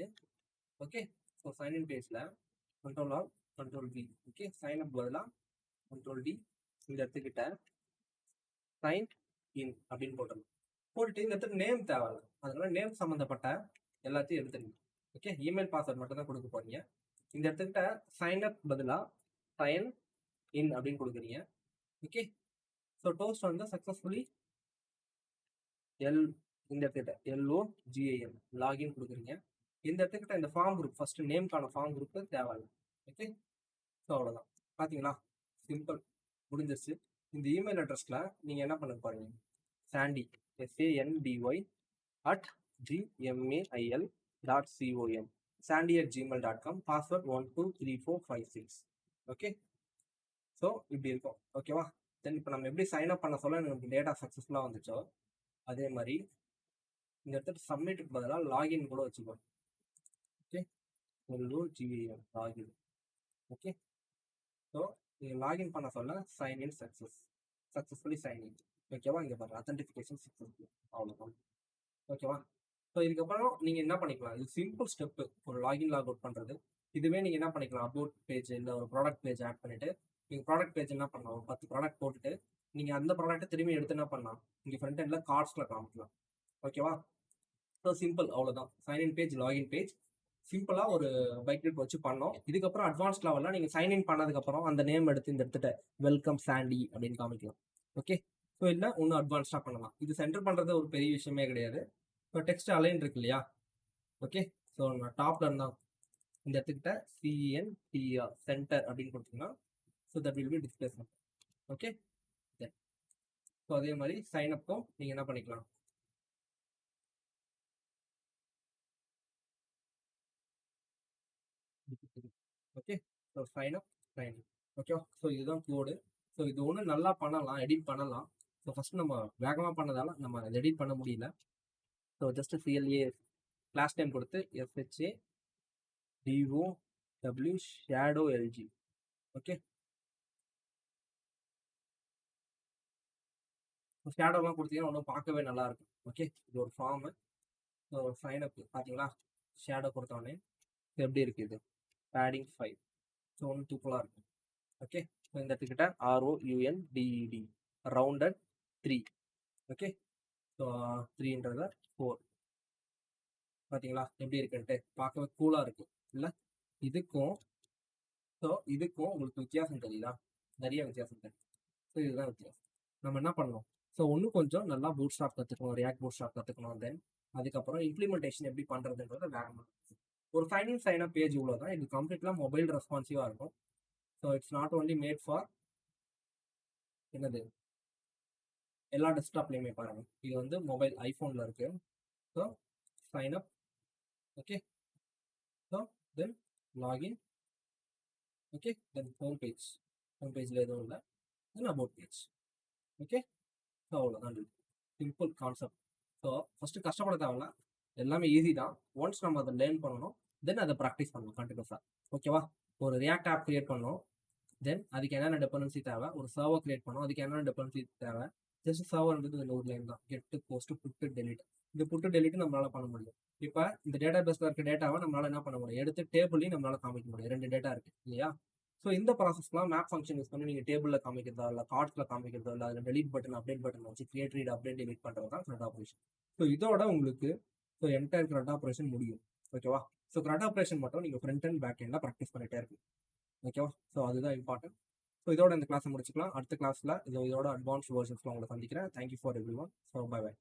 ஓகே. ஸோ சைன்இன் பேஜில் Ctrl+R Ctrl+V. ஓகே. சைன்அப் பதிலாக Ctrl+D. இந்த இடத்துக்கிட்ட சைன் இன் அப்படின்னு போட்டுருங்க. போட்டுட்டு இந்த இடத்துக்கு நேம் தேவையில்லை, அதனால நேம் சம்மந்தப்பட்ட எல்லாத்தையும் எடுத்துருங்க. ஓகே. இமெயில் பாஸ்வேர்ட் மட்டும் தான் கொடுக்க போறீங்க. இந்த இடத்துக்கிட்ட சைன் அப் பதிலாக சைன் இன் அப்படின்னு கொடுக்குறீங்க. ஓகே. ஸோ டோஸ்ட் வந்து சக்ஸஸ்ஃபுல்லி இந்த இடத்துக்கிட்ட LOGIN லாகின் கொடுக்குறீங்க. இந்த இடத்துக்கிட்ட இந்த ஃபார்ம் குரூப் ஃபர்ஸ்ட் நேம்கான ஃபார்ம் குரூப் தேவையில்லை. ஓகே. ஸோ அவ்வளோதான். பார்த்தீங்களா, சிம்பிள், முடிஞ்சிருச்சு. இந்த இமெயில் அட்ரஸில் நீங்கள் என்ன பண்ண போறீங்க, sandy sandy@gmail.com sandy@gmail.com password 123456. Okay. So இப்படி இருக்கும். ஓகேவா? தென் இப்போ நம்ம எப்படி சைன் அப் பண்ண சொல்ல எனக்கு டேட்டா சக்ஸஸ்ஃபுல்லாக வந்துச்சோ அதே மாதிரி இந்த இடத்துல சப்மிட்டுக்கு பதிலாக லாகின் கூட வச்சுக்கோங்க. Okay. LOGIN login. Okay. So நீங்கள் லாகின் பண்ண சொல்ல sign in successfully sign in. ஓகேவா? இங்கே பாருங்க, அத்தன்டிஃபிகேஷன் சக்ஸஸ்ஃபுல். அவ்வளோதான். ஓகேவா? ஸோ இதுக்கப்புறம் நீங்கள் என்ன பண்ணிக்கலாம், இது சிம்பிள் ஸ்டெப்பு ஒரு லாகின் லாக் அவுட் பண்ணுறது. இதுவே நீங்கள் என்ன பண்ணிக்கலாம், அபவுட் பேஜ் இல்லை ஒரு ப்ராடக்ட் பேஜ் ஆட் பண்ணிவிட்டு நீங்கள் ப்ராடக்ட் பேஜ் என்ன பண்ணலாம், ஒரு 10 ப்ராடக்ட் போட்டுட்டு நீங்கள் அந்த ப்ராடக்ட்டை திரும்பி எடுத்து என்ன பண்ணலாம், இங்கே ஃப்ரண்ட் எண்டில் கார்ட்ஸில் காமிக்கலாம். ஓகேவா? ஸோ சிம்பிள், அவ்வளோதான். சைன்இன் பேஜ், லாகின் பேஜ் சிம்பிளாக ஒரு பைக் கிளிப் வச்சு பண்ணோம். இதுக்கப்புறம் அட்வான்ஸ் லெவலில் நீங்கள் சைன்இன் பண்ணதுக்கப்புறம் அந்த நேம் எடுத்து இந்த இடத்துல வெல்கம் சாண்டி அப்படின்னு காமிக்கலாம். ஓகே. ஸோ இல்லை இன்னும் அட்வான்ஸ்டாக பண்ணலாம். இது சென்டர் பண்ணுறது ஒரு பெரிய விஷயமே கிடையாது. ஸோ டெக்ஸ்ட் அலைன் இருக்கு இல்லையா? ஓகே. ஸோ நான் டாப்ல இருந்தால் இந்த இடத்துக்கிட்ட CENTER சென்டர் அப்படின்னு கொடுத்தீங்கன்னா so that will be displacement. Okay, so அதே மாதிரி சைன் அப்க்கும் நீங்கள் என்ன பண்ணிக்கலாம், okay. So sign up sign ஓகேவா. ஸோ இதுதான் கோடு. ஸோ இது ஒன்று நல்லா பண்ணலாம், எடிட் பண்ணலாம். ஸோ ஃபஸ்ட் நம்ம வேகமாக பண்ணதால நம்ம அதை எடிட் பண்ண முடியல. So just CLA class time கொடுத்து SHA DOW shadow LG. Okay, ஷேடோலாம் கொடுத்தீங்கன்னா ஒன்றும் பார்க்கவே நல்லா இருக்கும். ஓகே, இது ஒரு ஃபார்மு. ஸோ சைன் அப் பார்த்தீங்களா, ஷேடோ கொடுத்தோடனே எப்படி இருக்குது, இது பேடிங் 5. ஸோ ஒன்று தூக்கலாக இருக்கும். ஓகே, ஸோ இந்த இடத்துக்கிட்ட ROUNDED ரவுண்டட் 3. ஓகே, ஸோ 3ன்றத 4. பார்த்தீங்களா எப்படி இருக்குன்ட்டு, பார்க்கவே கூலாக இருக்குது இல்லை. இதுக்கும் ஸோ இதுக்கும் உங்களுக்கு வித்தியாசம் தெரியுதா, நிறைய வித்தியாசம் தெரியும். ஸோ இதுதான் வித்தியாசம். நம்ம என்ன பண்ணணும், ஸோ ஒன்று கொஞ்சம் நல்லா பூட் ஸ்டாப் கற்றுக்கணும், ரியாக்ட் பூட் ஸ்டாப் கற்றுக்கணும். தென் அதுக்கப்புறம் இம்ப்ளிமெண்டேஷன் எப்படி பண்ணுறதுன்றத வேகமாக. ஒரு சைன் அப் பேஜ் இவ்வளோ தான். இது கம்ப்ளீட்லாம் மொபைல் ரெஸ்பான்சிவாக இருக்கும். So it's not only made for என்னது எல்லா டெஸ்க்டாப்லேயுமே பாருங்கள். இது வந்து மொபைல் ஐஃபோனில் இருக்குது. So sign up. Okay, so then login. Okay, then home பேஜில் எதுவும் இல்லை. Then about page. Okay, so அவ்வளோதான். Simple concept. ஸோ ஃபஸ்ட்டு கஷ்டப்பட தேவையில்ல, எல்லாமே ஈஸி தான். ஒன்ஸ் நம்ம அதை லேர்ன் பண்ணணும், தென் அதை ப்ராக்டிஸ் பண்ணணும் கண்டினியூஸாக. ஓகேவா. ஒரு ரியாக்ட் ஆப் கிரியேட் பண்ணணும், தென் அதுக்கு என்னென்ன டிபெண்டன்சி தேவை, ஒரு சர்வர் கிரியேட் பண்ணணும், அதுக்கு என்னென்ன டிபெண்டன்சி தேவை. ஜஸ்ட் சர்வர்ன்றது இந்த ஒரு லைன் தான், கெட்டு போஸ்ட் புட்டு டெலிட். இந்த புட்டு டெலிட் நம்மளால பண்ண முடியும். இப்போ இந்த டேட்டா பேஸில் இருக்க டேட்டாவை நம்மளால என்ன பண்ண முடியும், எடுத்து டேபிளையும் நம்மளால காமிக்க முடியும். 2 டேட்டா இருக்கு இல்லையா. ஸோ இந்த ப்ராசஸ்லாம் மேப் ஃபங்க்ஷன் யூஸ் பண்ணி நீங்கள் டேபிளில் காமிக்கிறதோ இல்லை கார்ட்ஸில் காமிக்கிறதோ இல்லை அதில் டெலிட் பட்டன் அப்டேட் பட்டன் வச்சு கிரியேட் ரீட் அப்டேட் டெலிட் பண்ணுறது தான் CRUD ஆப்ரேஷன். ஸோ இதோட உங்களுக்கு ஸோ என்டையர் CRUD ஆப்ரேஷன் முடியும். ஓகேவா. ஸோ CRUD ஆப்ரேஷன் மட்டும் நீங்கள் ஃப்ரண்ட் அண்ட் பேக் எண்டில் ப்ராக்டிஸ் பண்ணிட்டே இருக்கு. ஓகேவா. ஸோ அதுதான் இம்பார்ட்டன்ட். ஸோ இதோட இந்த கிளாஸை முடிச்சுக்கலாம். அடுத்த கிளாஸில் இதோட அட்வான்ஸ் வெர்ஷன்ஸ்லாம் உங்களை சந்திக்கிறேன். Thank you for everyone. So bye by.